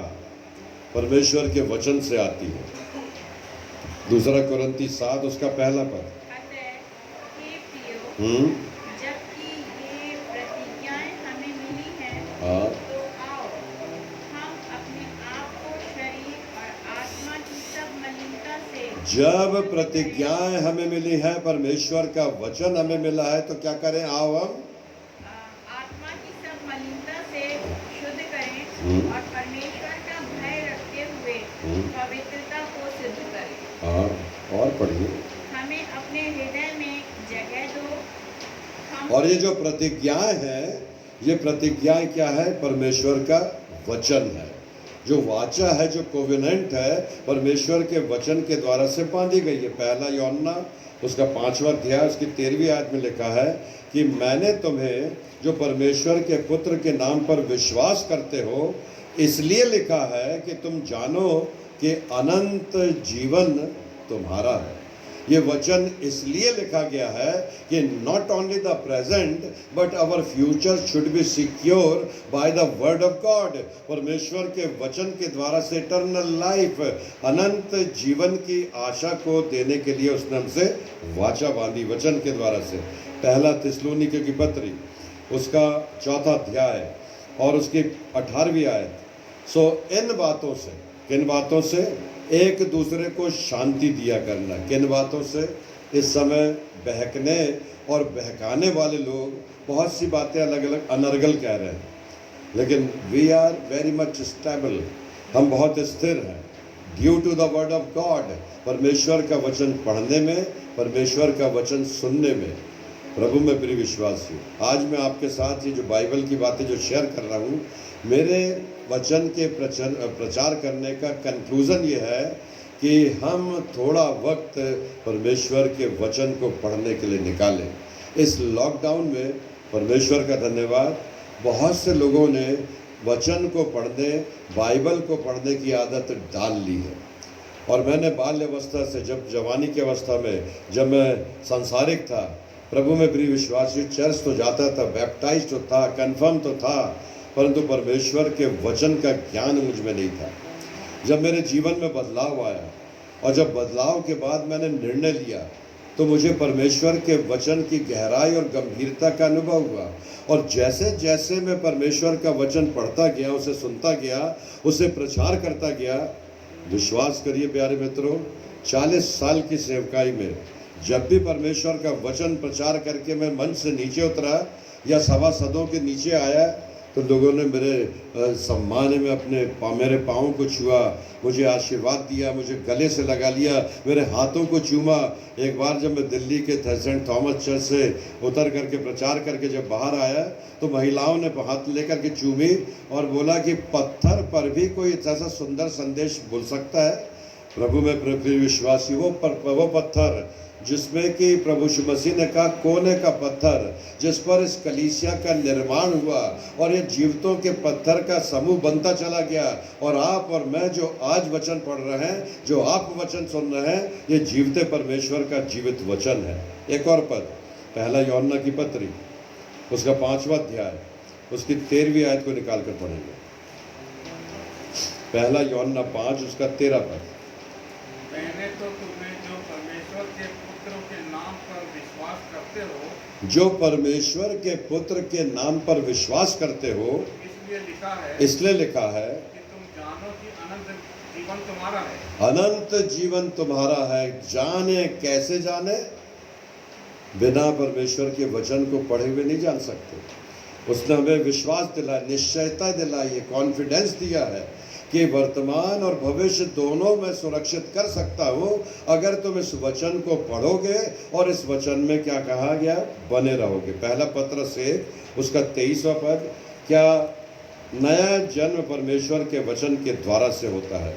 परमेश्वर के वचन से आती है। 2 कुरिन्थी 7 उसका पहला पद। जबकि ये प्रतिज्ञाएं हमें मिली हैं, हाँ, तो आओ हम अपने आप को शरीर और आत्मा की सब मलिनता से जब प्रतिज्ञाएं हमें मिली है, परमेश्वर का वचन हमें मिला है, तो क्या करें? आओ हम आत्मा की सब मलिनता से शुद्ध करें हम्म। और परमेश्वर का भय रखते हुए पवित्रता को सिद्ध करें। हाँ, और पढ़िए। हमें अपने हृदय में जगह दो। हम और ये जो प्रतिज्ञाएं हैं, ये प्रतिज्ञाएं क्या है? परमेश्वर का वचन है। जो वाचा है, जो कोवेनेंट है, परमेश्वर के वचन के द्वारा से बांधी गई है। पहला यूहन्ना उसका 5वां अध्याय उसकी 13वीं आयत में लिखा है कि मैंने तुम्हें जो परमेश्वर के पुत्र के नाम पर विश्वास करते हो, इसलिए लिखा है कि तुम जानो कि अनंत जीवन तुम्हारा है। ये वचन इसलिए लिखा गया है कि not only the present but our future should be secure by the word of God. परमेश्वर के वचन के द्वारा से इटर्नल लाइफ, अनंत जीवन की आशा को देने के लिए उसने हमसे वाचा बांधी वचन के द्वारा से। पहला थिस्सलुनीके की पत्री उसका 4वां अध्याय और उसकी 18वीं आयत। सो इन बातों से, किन बातों से? एक दूसरे को शांति दिया करना। किन बातों से? इस समय बहकने और बहकाने वाले लोग बहुत सी बातें अलग अलग अनर्गल कह रहे हैं, लेकिन we are very much stable, हम बहुत स्थिर हैं due to the word of God. परमेश्वर का वचन पढ़ने में, परमेश्वर का वचन सुनने में। प्रभु में प्रिय विश्वासी, आज मैं आपके साथ ये जो बाइबल की बातें जो शेयर कर रहा हूँ, मेरे वचन के प्रचार करने का कंक्लूज़न ये है कि हम थोड़ा वक्त परमेश्वर के वचन को पढ़ने के लिए निकालें। इस लॉकडाउन में परमेश्वर का धन्यवाद, बहुत से लोगों ने वचन को पढ़ने, बाइबल को पढ़ने की आदत डाल ली है। और मैंने बाल्य अवस्था से, जब जवानी की अवस्था में, जब मैं सांसारिक था, प्रभु में प्रिय विश्वासी, चर्च तो जाता था, बैप्टाइज तो था, कन्फर्म तो था, परंतु परमेश्वर के वचन का ज्ञान मुझ में नहीं था। जब मेरे जीवन में बदलाव आया और जब बदलाव के बाद मैंने निर्णय लिया, तो मुझे परमेश्वर के वचन की गहराई और गंभीरता का अनुभव हुआ। और जैसे जैसे मैं परमेश्वर का वचन पढ़ता गया, उसे सुनता गया, उसे प्रचार करता गया, विश्वास करिए प्यारे मित्रों, 40 साल की सेवकाई में जब भी परमेश्वर का वचन प्रचार करके मैं मंच से नीचे उतरा या सभासदों के नीचे आया, तो लोगों ने मेरे सम्मान में मेरे पाँव को छुआ, मुझे आशीर्वाद दिया, मुझे गले से लगा लिया, मेरे हाथों को चूमा। एक बार जब मैं दिल्ली के सेंट थॉमस चर्च से उतर करके प्रचार करके जब बाहर आया, तो महिलाओं ने हाथ लेकर के चूमी और बोला कि पत्थर पर भी कोई ऐसा सुंदर संदेश बोल सकता है। प्रभु में प्रिय विश्वासी, वो पत्थर जिसमें कि प्रभु यीशु मसीह ने कहा कोने का पत्थर, जिस पर इस कलीसिया का निर्माण हुआ, और ये जीवितों के पत्थर का समूह बनता चला गया। और आप और मैं जो आज वचन पढ़ रहे हैं, जो आप वचन सुन रहे हैं, ये जीवते परमेश्वर का जीवित वचन है। एक और पद, पहला यूहन्ना की पत्री उसका 5वां अध्याय उसकी 13वीं आयत को निकाल कर पढ़ेंगे। पहला यूहन्ना 5 उसका 13 पद। मैंने तो तुम्हें जो परमेश्वर के पुत्र के नाम पर विश्वास करते हो, जो परमेश्वर के पुत्र के नाम पर विश्वास करते हो, इसलिए लिखा है कि तुम जानो कि अनंत जीवन तुम्हारा है। अनंत जीवन तुम्हारा है। जाने, कैसे जाने? बिना परमेश्वर के वचन को पढ़े हुए नहीं जान सकते। उसने हमें विश्वास दिलाया, निश्चयता दिलाई है, कॉन्फिडेंस दिया है कि वर्तमान और भविष्य दोनों मैं सुरक्षित कर सकता हूँ अगर तुम इस वचन को पढ़ोगे और इस वचन में क्या कहा गया, बने रहोगे। पहला पत्रस 1 उसका 23वां पद। क्या नया जन्म परमेश्वर के वचन के द्वारा से होता है,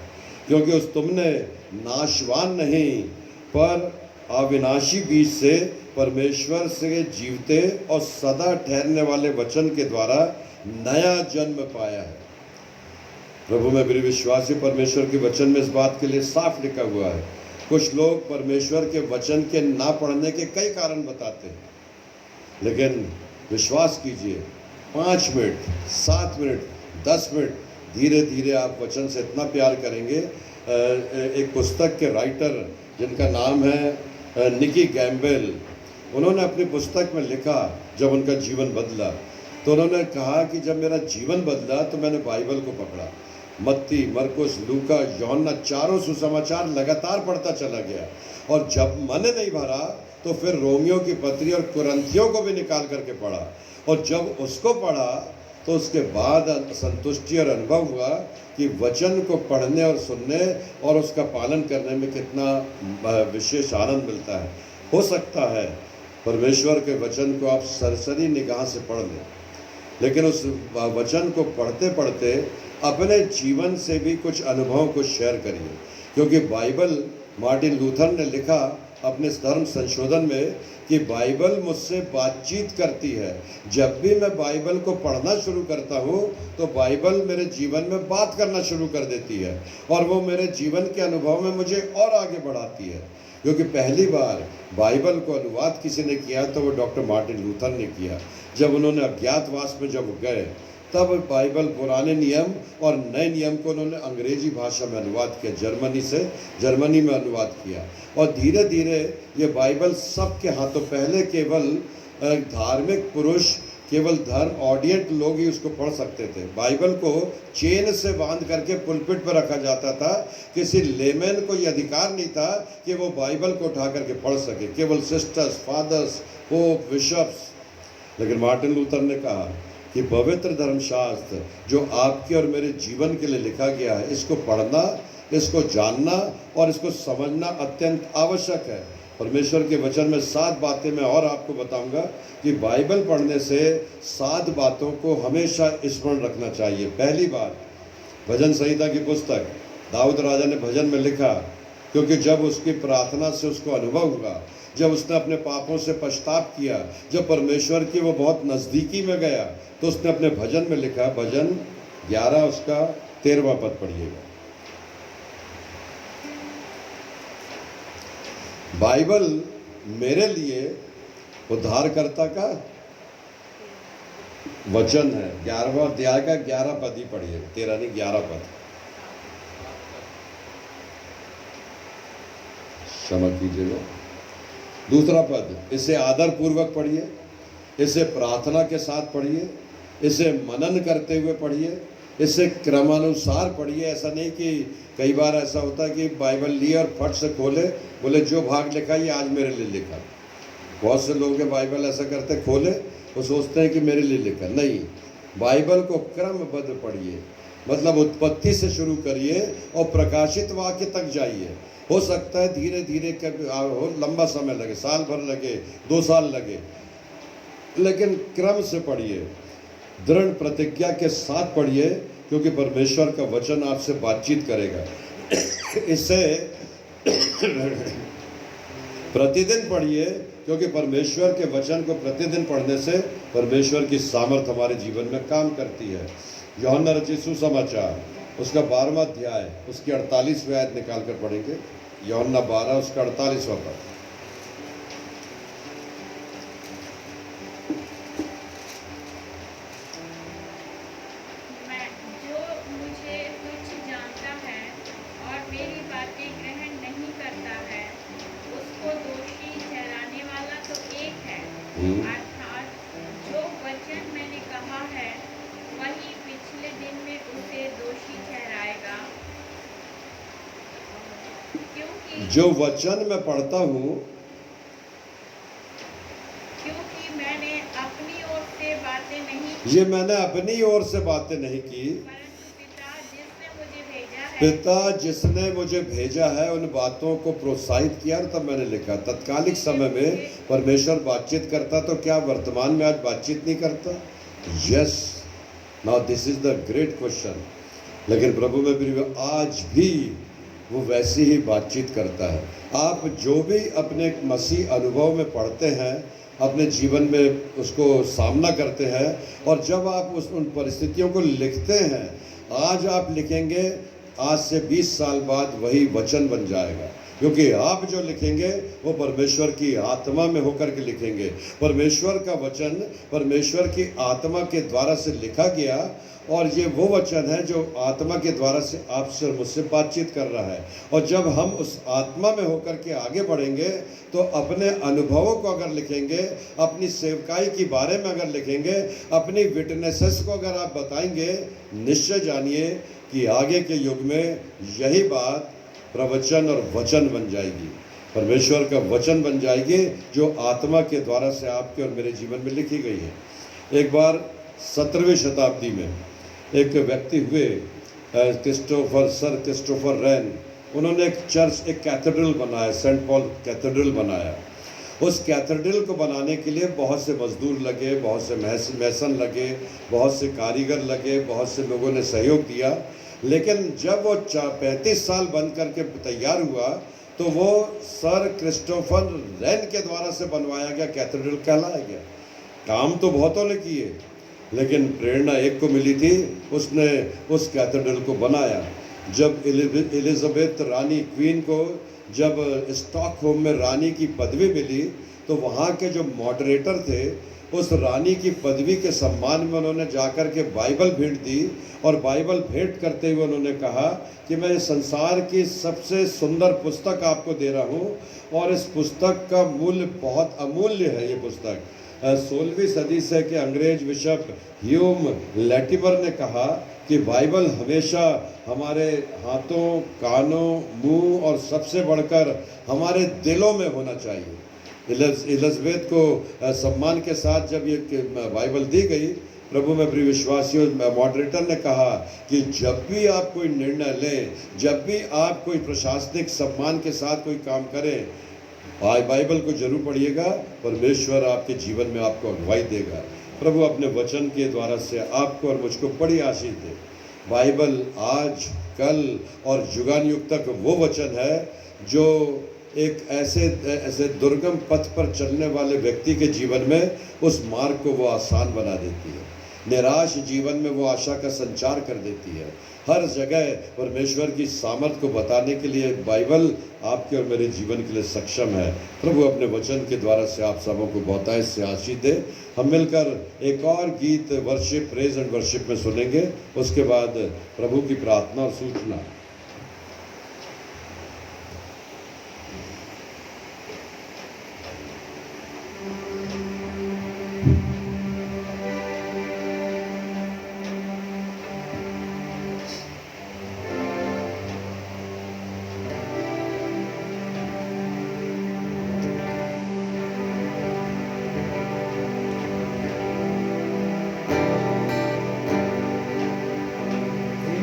क्योंकि उस तुमने नाशवान नहीं पर अविनाशी बीज से परमेश्वर से जीवते और सदा ठहरने वाले वचन के द्वारा नया जन्म पाया है। प्रभु में प्रिय विश्वासी, परमेश्वर के वचन में इस बात के लिए साफ लिखा हुआ है। कुछ लोग परमेश्वर के वचन के ना पढ़ने के कई कारण बताते हैं, लेकिन विश्वास कीजिए, 5 मिनट, 7 मिनट, 10 मिनट, धीरे धीरे आप वचन से इतना प्यार करेंगे। एक पुस्तक के राइटर जिनका नाम है निकी गैम्बेल, उन्होंने अपनी पुस्तक में लिखा, जब उनका जीवन बदला, तो उन्होंने कहा कि जब मेरा जीवन बदला तो मैंने बाइबल को पकड़ा। मत्ती, मरकुस, लूका, यूहन्ना, चारों सुसमाचार लगातार पढ़ता चला गया। और जब मन नहीं भरा तो फिर रोमियो की पत्री और कुरिन्थियों को भी निकाल करके पढ़ा। और जब उसको पढ़ा तो उसके बाद संतुष्टि और अनुभव हुआ कि वचन को पढ़ने और सुनने और उसका पालन करने में कितना विशेष आनंद मिलता है। हो सकता है परमेश्वर के वचन को आप सरसरी निगाह से पढ़ लें, लेकिन उस वचन को पढ़ते पढ़ते अपने जीवन से भी कुछ अनुभवों को शेयर करिए, क्योंकि बाइबल, मार्टिन लूथर ने लिखा अपने धर्म संशोधन में कि बाइबल मुझसे बातचीत करती है। जब भी मैं बाइबल को पढ़ना शुरू करता हूँ तो बाइबल मेरे जीवन में बात करना शुरू कर देती है और वो मेरे जीवन के अनुभव में मुझे और आगे बढ़ाती है। क्योंकि पहली बार बाइबल को अनुवाद किसी ने किया तो वो डॉक्टर मार्टिन लूथर ने किया। जब उन्होंने अज्ञातवास में जब गए तब बाइबल पुराने नियम और नए नियम को उन्होंने अंग्रेजी भाषा में अनुवाद किया, जर्मनी में अनुवाद किया। और धीरे धीरे ये बाइबल सबके हाथों, पहले केवल धार्मिक पुरुष, केवल धर्म ऑडियंट लोग ही उसको पढ़ सकते थे। बाइबल को चेन से बांध करके पुलपिट पर रखा जाता था। किसी लेमैन को यह अधिकार नहीं था कि वो बाइबल को उठा करके पढ़ सके, केवल सिस्टर्स, फादर्स, पोप, बिशप्स। लेकिन मार्टिन लूथर ने कहा कि पवित्र धर्मशास्त्र जो आपके और मेरे जीवन के लिए लिखा गया है, इसको पढ़ना, इसको जानना और इसको समझना अत्यंत आवश्यक है। परमेश्वर के वचन में 7 बातें मैं और आपको बताऊंगा कि बाइबल पढ़ने से 7 बातों को हमेशा स्मरण रखना चाहिए। पहली बात, भजन संहिता की पुस्तक, दाऊद राजा ने भजन में लिखा, क्योंकि जब उसकी प्रार्थना से उसको अनुभव हुआ, जब उसने अपने पापों से पश्चाताप किया, जब परमेश्वर की वो बहुत नज़दीकी में गया, तो उसने अपने भजन में लिखा, भजन 11 उसका 13वां पद पढ़िएगा। बाइबल मेरे लिए उद्धारकर्ता का वचन है। 11वां अध्याय का 11 पद ही पढ़िए, 13 नहीं 11 पद। क्षमा कीजिएगा। दूसरा पद, इसे आदर पूर्वक पढ़िए, इसे प्रार्थना के साथ पढ़िए, इसे मनन करते हुए पढ़िए, इसे क्रमानुसार पढ़िए। ऐसा नहीं कि कई बार ऐसा होता है कि बाइबल लिए और फट से खोले, बोले जो भाग लिखा ये आज मेरे लिए लिखा। बहुत से लोग बाइबल ऐसा करते, खोले वो सोचते हैं कि मेरे लिए लिखा। नहीं, बाइबल को क्रमबद्ध पढ़िए, मतलब उत्पत्ति से शुरू करिए और प्रकाशित वाक्य तक जाइए। हो सकता है धीरे धीरे हो, लंबा समय लगे, साल भर लगे, 2 साल लगे, लेकिन क्रम से पढ़िए, दृढ़ प्रतिज्ञा के साथ पढ़िए, क्योंकि परमेश्वर का वचन आपसे बातचीत करेगा। इसे प्रतिदिन पढ़िए, क्योंकि परमेश्वर के वचन को प्रतिदिन पढ़ने से परमेश्वर की सामर्थ हमारे जीवन में काम करती है। यूहन्ना रचित सुसमाचार उसका 12वां अध्याय उसकी 48वीं आयत निकाल कर पढ़ेंगे। यूहन्ना 12 उसका 48वां पद। जो मुझे तुच्छ जानता है और मेरी बातें ग्रहण नहीं करता है, उसको दोषी ठहराने वाला तो एक है, अर्थात जो वचन मैंने कहा है वही पिछले दिन में उसे दोषी ठहराएगा। क्योंकि जो वचन मैं पढ़ता हूँ, क्योंकि मैंने अपनी ओर से बातें नहीं, ये मैंने अपनी ओर से बातें नहीं की, परंतु पिता पिता जिसने मुझे भेजा है उन बातों को प्रोत्साहित किया, और तब मैंने लिखा। तत्कालिक समय में परमेश्वर बातचीत करता तो क्या वर्तमान में आज बातचीत नहीं करता? Yes, now this is the great question. लेकिन प्रभु में प्रिय, आज भी वो वैसी ही बातचीत करता है। आप जो भी अपने मसीह अनुभव में पढ़ते हैं, अपने जीवन में उसको सामना करते हैं, और जब आप उन परिस्थितियों को लिखते हैं, आज आप लिखेंगे, आज से 20 साल बाद वही वचन बन जाएगा। क्योंकि आप जो लिखेंगे वो परमेश्वर की आत्मा में होकर के लिखेंगे। परमेश्वर का वचन परमेश्वर की आत्मा के द्वारा से लिखा गया, और ये वो वचन है जो आत्मा के द्वारा से आपसे और मुझसे बातचीत कर रहा है। और जब हम उस आत्मा में होकर के आगे बढ़ेंगे तो अपने अनुभवों को अगर लिखेंगे, अपनी सेवकाई के बारे में अगर लिखेंगे, अपनी विटनेसेस को अगर आप बताएंगे, निश्चय जानिए कि आगे के युग में यही बात प्रवचन और वचन बन जाएगी, परमेश्वर का वचन बन जाएगी, जो आत्मा के द्वारा से आपके और मेरे जीवन में लिखी गई है। एक बार 17वीं शताब्दी में एक व्यक्ति हुए, सर क्रिस्टोफर रैन, उन्होंने एक चर्च, एक कैथेड्रल बनाया, सेंट पॉल कैथेड्रल बनाया। उस कैथेड्रल को बनाने के लिए बहुत से मजदूर लगे, बहुत से मैसन लगे, बहुत से कारीगर लगे, बहुत से लोगों ने सहयोग दिया। लेकिन जब वो 35 साल बन करके तैयार हुआ तो वो सर क्रिस्टोफर रैन के द्वारा से बनवाया गया कैथेड्रल कहलाया गया। काम तो बहुतों ने किए, लेकिन प्रेरणा एक को मिली थी, उसने उस कैथेड्रल को बनाया। जब एलिजाबेथ रानी क्वीन को जब स्टॉकहोम में रानी की पदवी मिली, तो वहाँ के जो मॉडरेटर थे, उस रानी की पदवी के सम्मान में उन्होंने जाकर के बाइबल भेंट दी, और बाइबल भेंट करते हुए उन्होंने कहा कि मैं इस संसार की सबसे सुंदर पुस्तक आपको दे रहा हूँ, और इस पुस्तक का मूल्य बहुत अमूल्य है। ये पुस्तक 16वीं सदी से के अंग्रेज बिशप ह्यूम लैटिमर ने कहा कि बाइबल हमेशा हमारे हाथों, कानों, मुंह और सबसे बढ़कर हमारे दिलों में होना चाहिए। एलिजाबेथ को सम्मान के साथ जब ये बाइबल दी गई, प्रभु में प्रिय विश्वासियों, मॉडरेटर ने कहा कि जब भी आप कोई निर्णय लें, जब भी आप कोई प्रशासनिक सम्मान के साथ कोई काम करें, बाइबल को जरूर पढ़िएगा। परमेश्वर आपके जीवन में आपको अगुवाई देगा। प्रभु अपने वचन के द्वारा से आपको और मुझको बड़ी आशीष दे। बाइबल आज, कल और युगानुयुग तक वो वचन है जो एक ऐसे दुर्गम पथ पर चलने वाले व्यक्ति के जीवन में उस मार्ग को वो आसान बना देती है। निराश जीवन में वो आशा का संचार कर देती है। हर जगह परमेश्वर की सामर्थ को बताने के लिए बाइबल आपके और मेरे जीवन के लिए सक्षम है। प्रभु अपने वचन के द्वारा से आप सबों को बहुतायत से आशीष दे। हम मिलकर एक और गीत वर्शिप, प्रेज एंड वर्शिप में सुनेंगे, उसके बाद प्रभु की प्रार्थना और सूचना।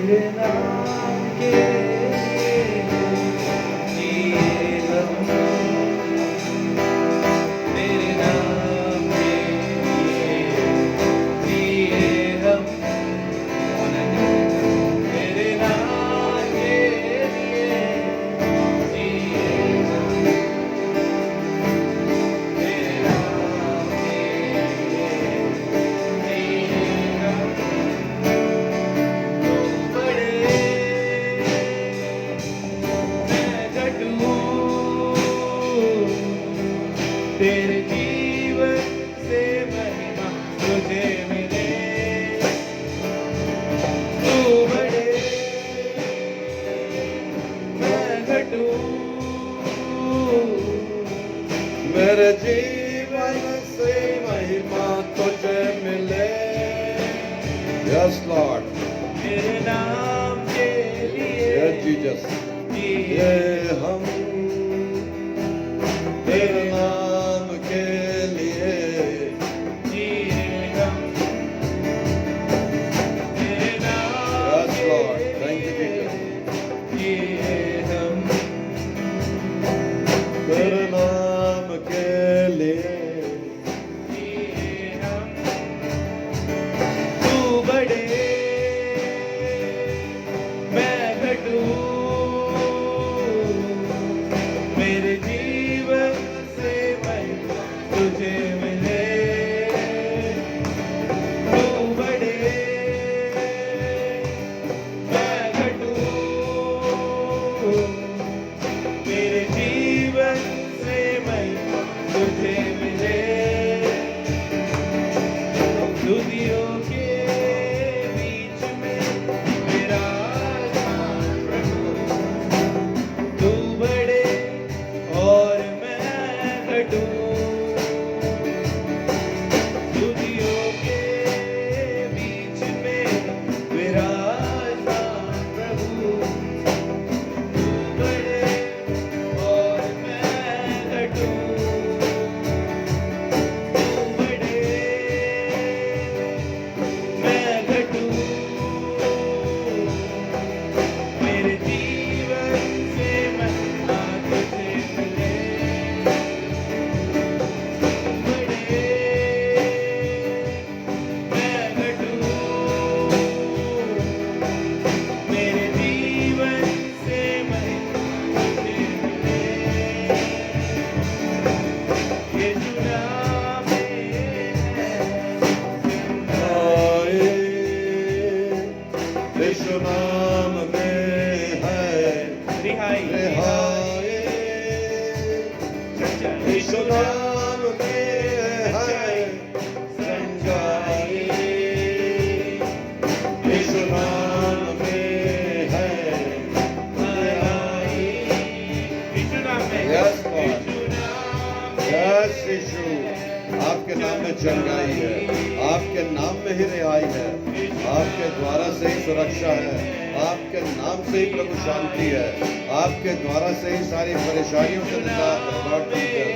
तेरे नाम के जिए हम, तेरे नाम के जिए हम, तेरे नाम के जिए हम, तेरे नाम के जिए हम। तेरे जीवन से महिमा तुझे मिले, तू बढ़े मैं घटूं, मेरे जीवन से महिमा तुझे मिले। यस लॉर्ड, तेरे नाम के लिए यस जीसस, जिए ये हम तेरे नाम के लिए जिए हम, तेरे नाम यस के लॉर्ड, थैंक यू जीसस, जिए हम, तेरे नाम के लिए जिए हम। तू बढ़े मैं घटूं, रिहाई रिहाई यीशु नाम में है सच्चाई, यीशु नाम में है रिहाई। यीशु नाम में Yes, Lord. यीशु नाम में यस यीशु, आपके नाम में चंगाई है, आपके नाम में ही रिहाई है, आपके द्वारा से ही सुरक्षा है, आपके नाम से ही प्रभु शांति है, आपके द्वारा से ही सारी परेशानियों से निजात है। लॉर्ड जीसस,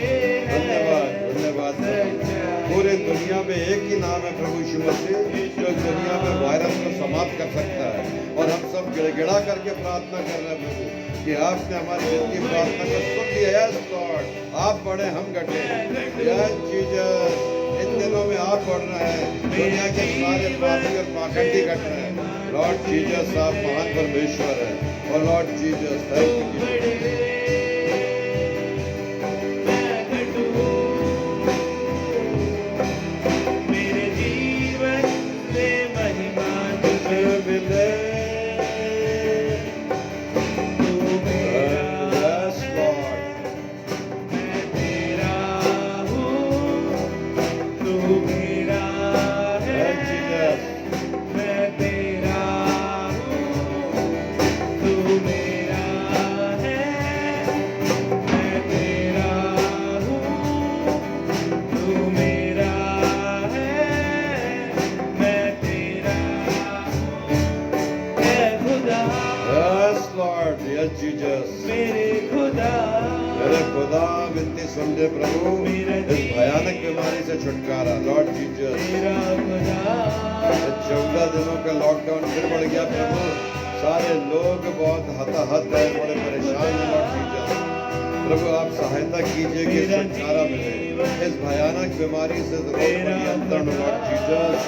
धन्यवाद धन्यवाद प्रभु। पूरे दुनिया में एक ही नाम है प्रभु यीशु मसीह, जो दुनिया में वायरस को समाप्त कर सकता है। और हम सब गिड़गिड़ा करके प्रार्थना कर रहे हैं प्रभु कि आपने हमारी विनती प्रार्थना को सुन लिया। यस लॉर्ड, आप बढ़े हम घटे। यस जीसस, इन दिनों में आप बढ़ रहे हैं, दुनिया के सारे पापी और पाखंडी घट रहे हैं। लॉर्ड जीसस, आप महान परमेश्वर हैं। और Lord Jesus, thank you Jesus. मेरे जीवन में महिमा तुझे मिले। तू मेरा Yes, Lord. मैं तेरा हूँ, तू मेरा है। Yes, Jesus. मैं तेरा हूँ, तू मेरा है। मैं तेरा हूँ, तू मेरा है। मैं तेरा हूँ, ऐ खुदा Yes, Lord. Yes, Jesus. मेरे खुदा मेरे खुदा, विनती सुन ले प्रभु, इस भयानक बीमारी से छुटकारा। लॉर्ड जीसस, मेरा खुदा 14 दिनों का लॉकडाउन फिर बढ़ गया प्रभु, सारे लोग बहुत हताहत है, बड़े परेशान हैं। लॉर्ड जीसस, प्रभु आप सहायता कीजिए कि छुटकारा मिले इस भयानक बीमारी से, रोग पर नियंत्रण। लॉर्ड जीसस,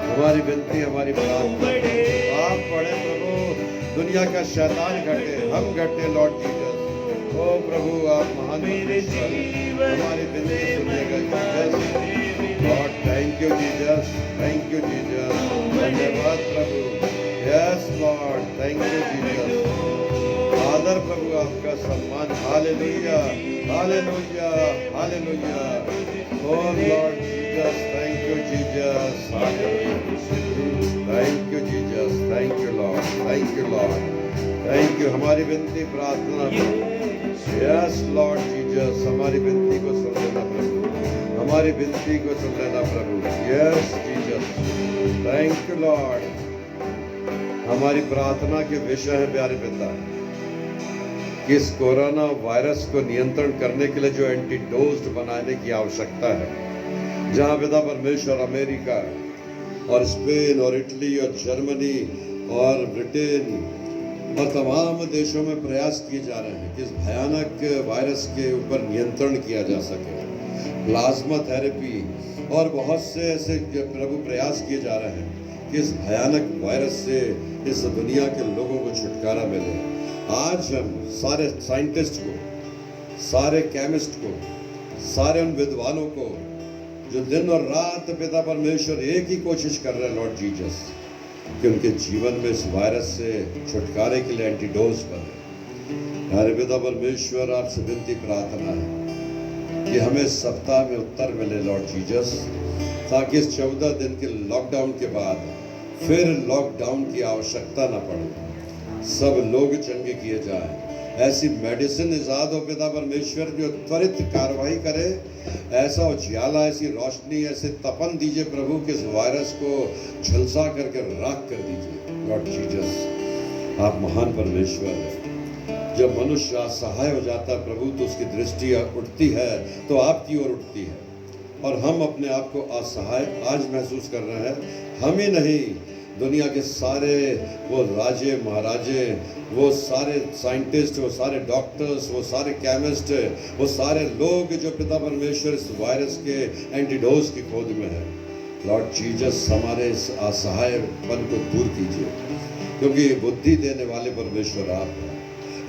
हमारी विनती, हमारी प्रार्थना, आप पढ़े प्रभु, दुनिया का शैतान घटे, हम घटे। लॉर्ड जीसस, ओ प्रभु आप महान परमेश्वर हैं, हमारी विनती सुनिएगा Jesus. Lord thank you Jesus, thank you Jesus, धन्यवाद प्रभु। Yes Lord, thank you Jesus. आदर प्रभु, आपका सम्मान। हालेलुया हालेलुया हालेलुया। O Lord Jesus, thank you Jesus, हालेलुया। Thank you Jesus, thank you Lord, thank you Lord, thank you. हमारी विनती प्रार्थना, यस लॉर्ड जीसस, हमारी विनती को सुन लेना प्रभु, हमारी विनती को सुन लेना प्रभु। Yes Jesus, thank you Lord. हमारी प्रार्थना के विषय है प्यारे पिता कि इस कोरोना वायरस को नियंत्रण करने के लिए जो एंटीडोज बनाने की आवश्यकता है, जहां पिता परमेश्वर अमेरिका और स्पेन और इटली और जर्मनी और ब्रिटेन और तमाम देशों में प्रयास किए जा रहे हैं कि इस भयानक वायरस के ऊपर नियंत्रण किया जा सके। प्लाज्मा थेरेपी और बहुत से ऐसे प्रभु प्रयास किए जा रहे हैं कि इस भयानक वायरस से इस दुनिया के लोगों को छुटकारा मिले। आज हम सारे साइंटिस्ट को, सारे केमिस्ट को, सारे उन विद्वानों को जो दिन और रात पिता परमेश्वर एक ही कोशिश कर रहे हैं लॉर्ड जीसस कि उनके जीवन में इस वायरस से छुटकारे के लिए एंटीडोज बने। हमारे पिता परमेश्वर आपसे विनती प्रार्थना है कि हमें इस सप्ताह में उत्तर मिले लॉर्ड जीसस, ताकि इस 14 दिन के लॉकडाउन के बाद फिर लॉकडाउन की आवश्यकता न पड़े, सब लोग चंगे किए जाएं। ऐसी मेडिसिन इजाद हो पिता परमेश्वर जो त्वरित कार्रवाई करे, ऐसा उजियाला, ऐसी रोशनी, ऐसे तपन दीजिए प्रभु कि इस वायरस को झुलसा करके राख कर दीजिए। लॉर्ड जीसस, आप महान परमेश्वर हैं। जब मनुष्य असहाय हो जाता है प्रभु, तो उसकी दृष्टि उठती है तो आपकी ओर उठती है, और हम अपने आप को असहाय आज महसूस कर रहे हैं। हम ही नहीं, दुनिया के सारे वो राजे महाराजे, वो सारे साइंटिस्ट, वो सारे डॉक्टर्स, वो सारे केमिस्ट, वो सारे लोग जो पिता परमेश्वर इस वायरस के एंटीडोज की खोज में है। लॉर्ड जीसस, हमारे इस असहायपन को दूर कीजिए, क्योंकि बुद्धि देने वाले परमेश्वर आप हैं,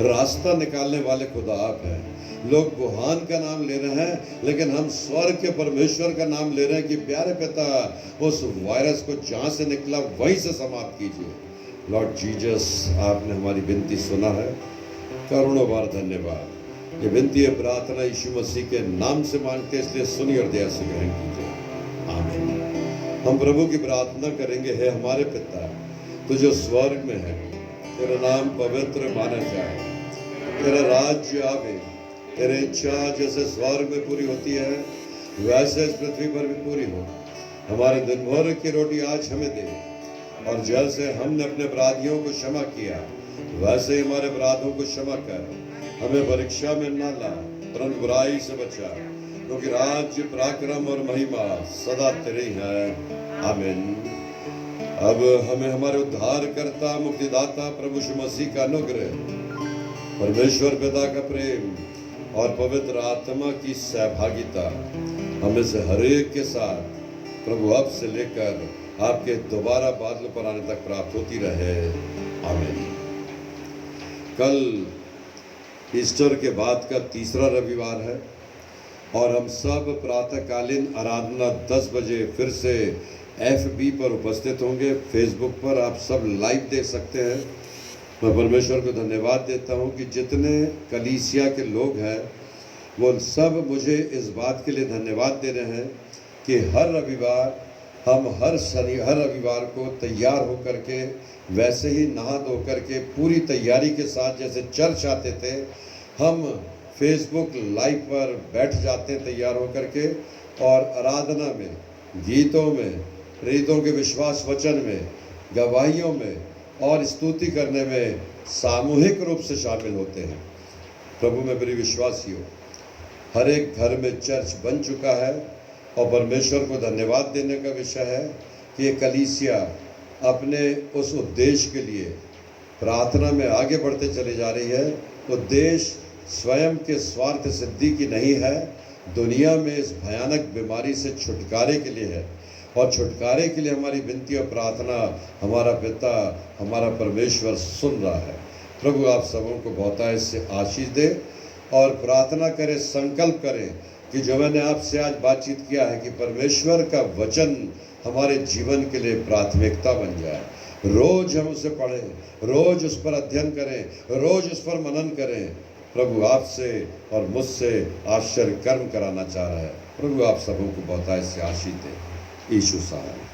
रास्ता निकालने वाले खुदा आप हैं। लोग वुहान का नाम ले रहे हैं, लेकिन हम स्वर्ग के परमेश्वर का नाम ले रहे हैं कि प्यारे पिता, उस वायरस को जहां से निकला वहीं से समाप्त कीजिए। लॉर्ड जीसस, आपने हमारी विनती सुना है, करोड़ों बार धन्यवाद। ये विनती है प्रार्थना यीशु मसीह के नाम से मांगते हैं, इसलिए सुनिए और दया से ग्रहण कीजिए। आमीन। हम प्रभु की प्रार्थना करेंगे, है हमारे पिता तू जो स्वर्ग में है, तेरा नाम पवित्र माना जाए, तेरा राज्य आवे, तेरी इच्छा जैसे स्वर्ग में पूरी होती है वैसे इस पृथ्वी पर भी पूरी हो। हमारे दिन भर की रोटी आज हमें दे, और जैसे हमने अपने अपराधियों को क्षमा किया वैसे ही हमारे अपराधों को क्षमा कर। हमें परीक्षा में न ला, परंतु बुराई से बचा, क्योंकि राज्य, पराक्रम और महिमा सदा तेरी है। आमीन। अब हमें हमारे उद्धारकर्ता, मुक्तिदाता प्रभु यीशु मसीह का अनुग्रह, परमेश्वर पिता का प्रेम और पवित्र आत्मा की सहभागिता हमें से हर एक के साथ प्रभु अब से लेकर आपके दोबारा बादल पर आने तक प्राप्त होती रहे। आमीन। कल ईस्टर के बाद का तीसरा रविवार है और हम सब प्रातःकालीन आराधना 10 बजे फिर से FB पर उपस्थित होंगे। फेसबुक पर आप सब लाइव देख सकते हैं। मैं परमेश्वर को धन्यवाद देता हूं कि जितने कलीसिया के लोग हैं वो सब मुझे इस बात के लिए धन्यवाद दे रहे हैं कि हर रविवार हम हर रविवार को तैयार होकर के, वैसे ही नहा धो करके पूरी तैयारी के साथ जैसे चर्च आते थे, हम फेसबुक लाइव पर बैठ जाते हैं तैयार होकर के, और आराधना में, गीतों में, प्रेरितों के विश्वास वचन में, गवाहियों में और स्तुति करने में सामूहिक रूप से शामिल होते हैं। प्रभु में मेरी विश्वासियों, हर एक घर में चर्च बन चुका है और परमेश्वर को धन्यवाद देने का विषय है कि ये कलीसिया अपने उस उद्देश्य के लिए प्रार्थना में आगे बढ़ते चली जा रही है। उद्देश्य स्वयं के स्वार्थ सिद्धि की नहीं है, दुनिया में इस भयानक बीमारी से छुटकारे के लिए है, और छुटकारे के लिए हमारी विनती और प्रार्थना हमारा पिता, हमारा परमेश्वर सुन रहा है। प्रभु आप सबों को बहुतायत से आशीष दे, और प्रार्थना करें, संकल्प करें कि जो मैंने आपसे आज बातचीत किया है कि परमेश्वर का वचन हमारे जीवन के लिए प्राथमिकता बन जाए। रोज हम उसे पढ़ें, रोज उस पर अध्ययन करें, रोज उस पर मनन करें। प्रभु आपसे और मुझसे आश्चर्य कर्म कराना चाह रहा है। प्रभु आप सबों को बहुतायत से आशीष दे। यीशु साहब।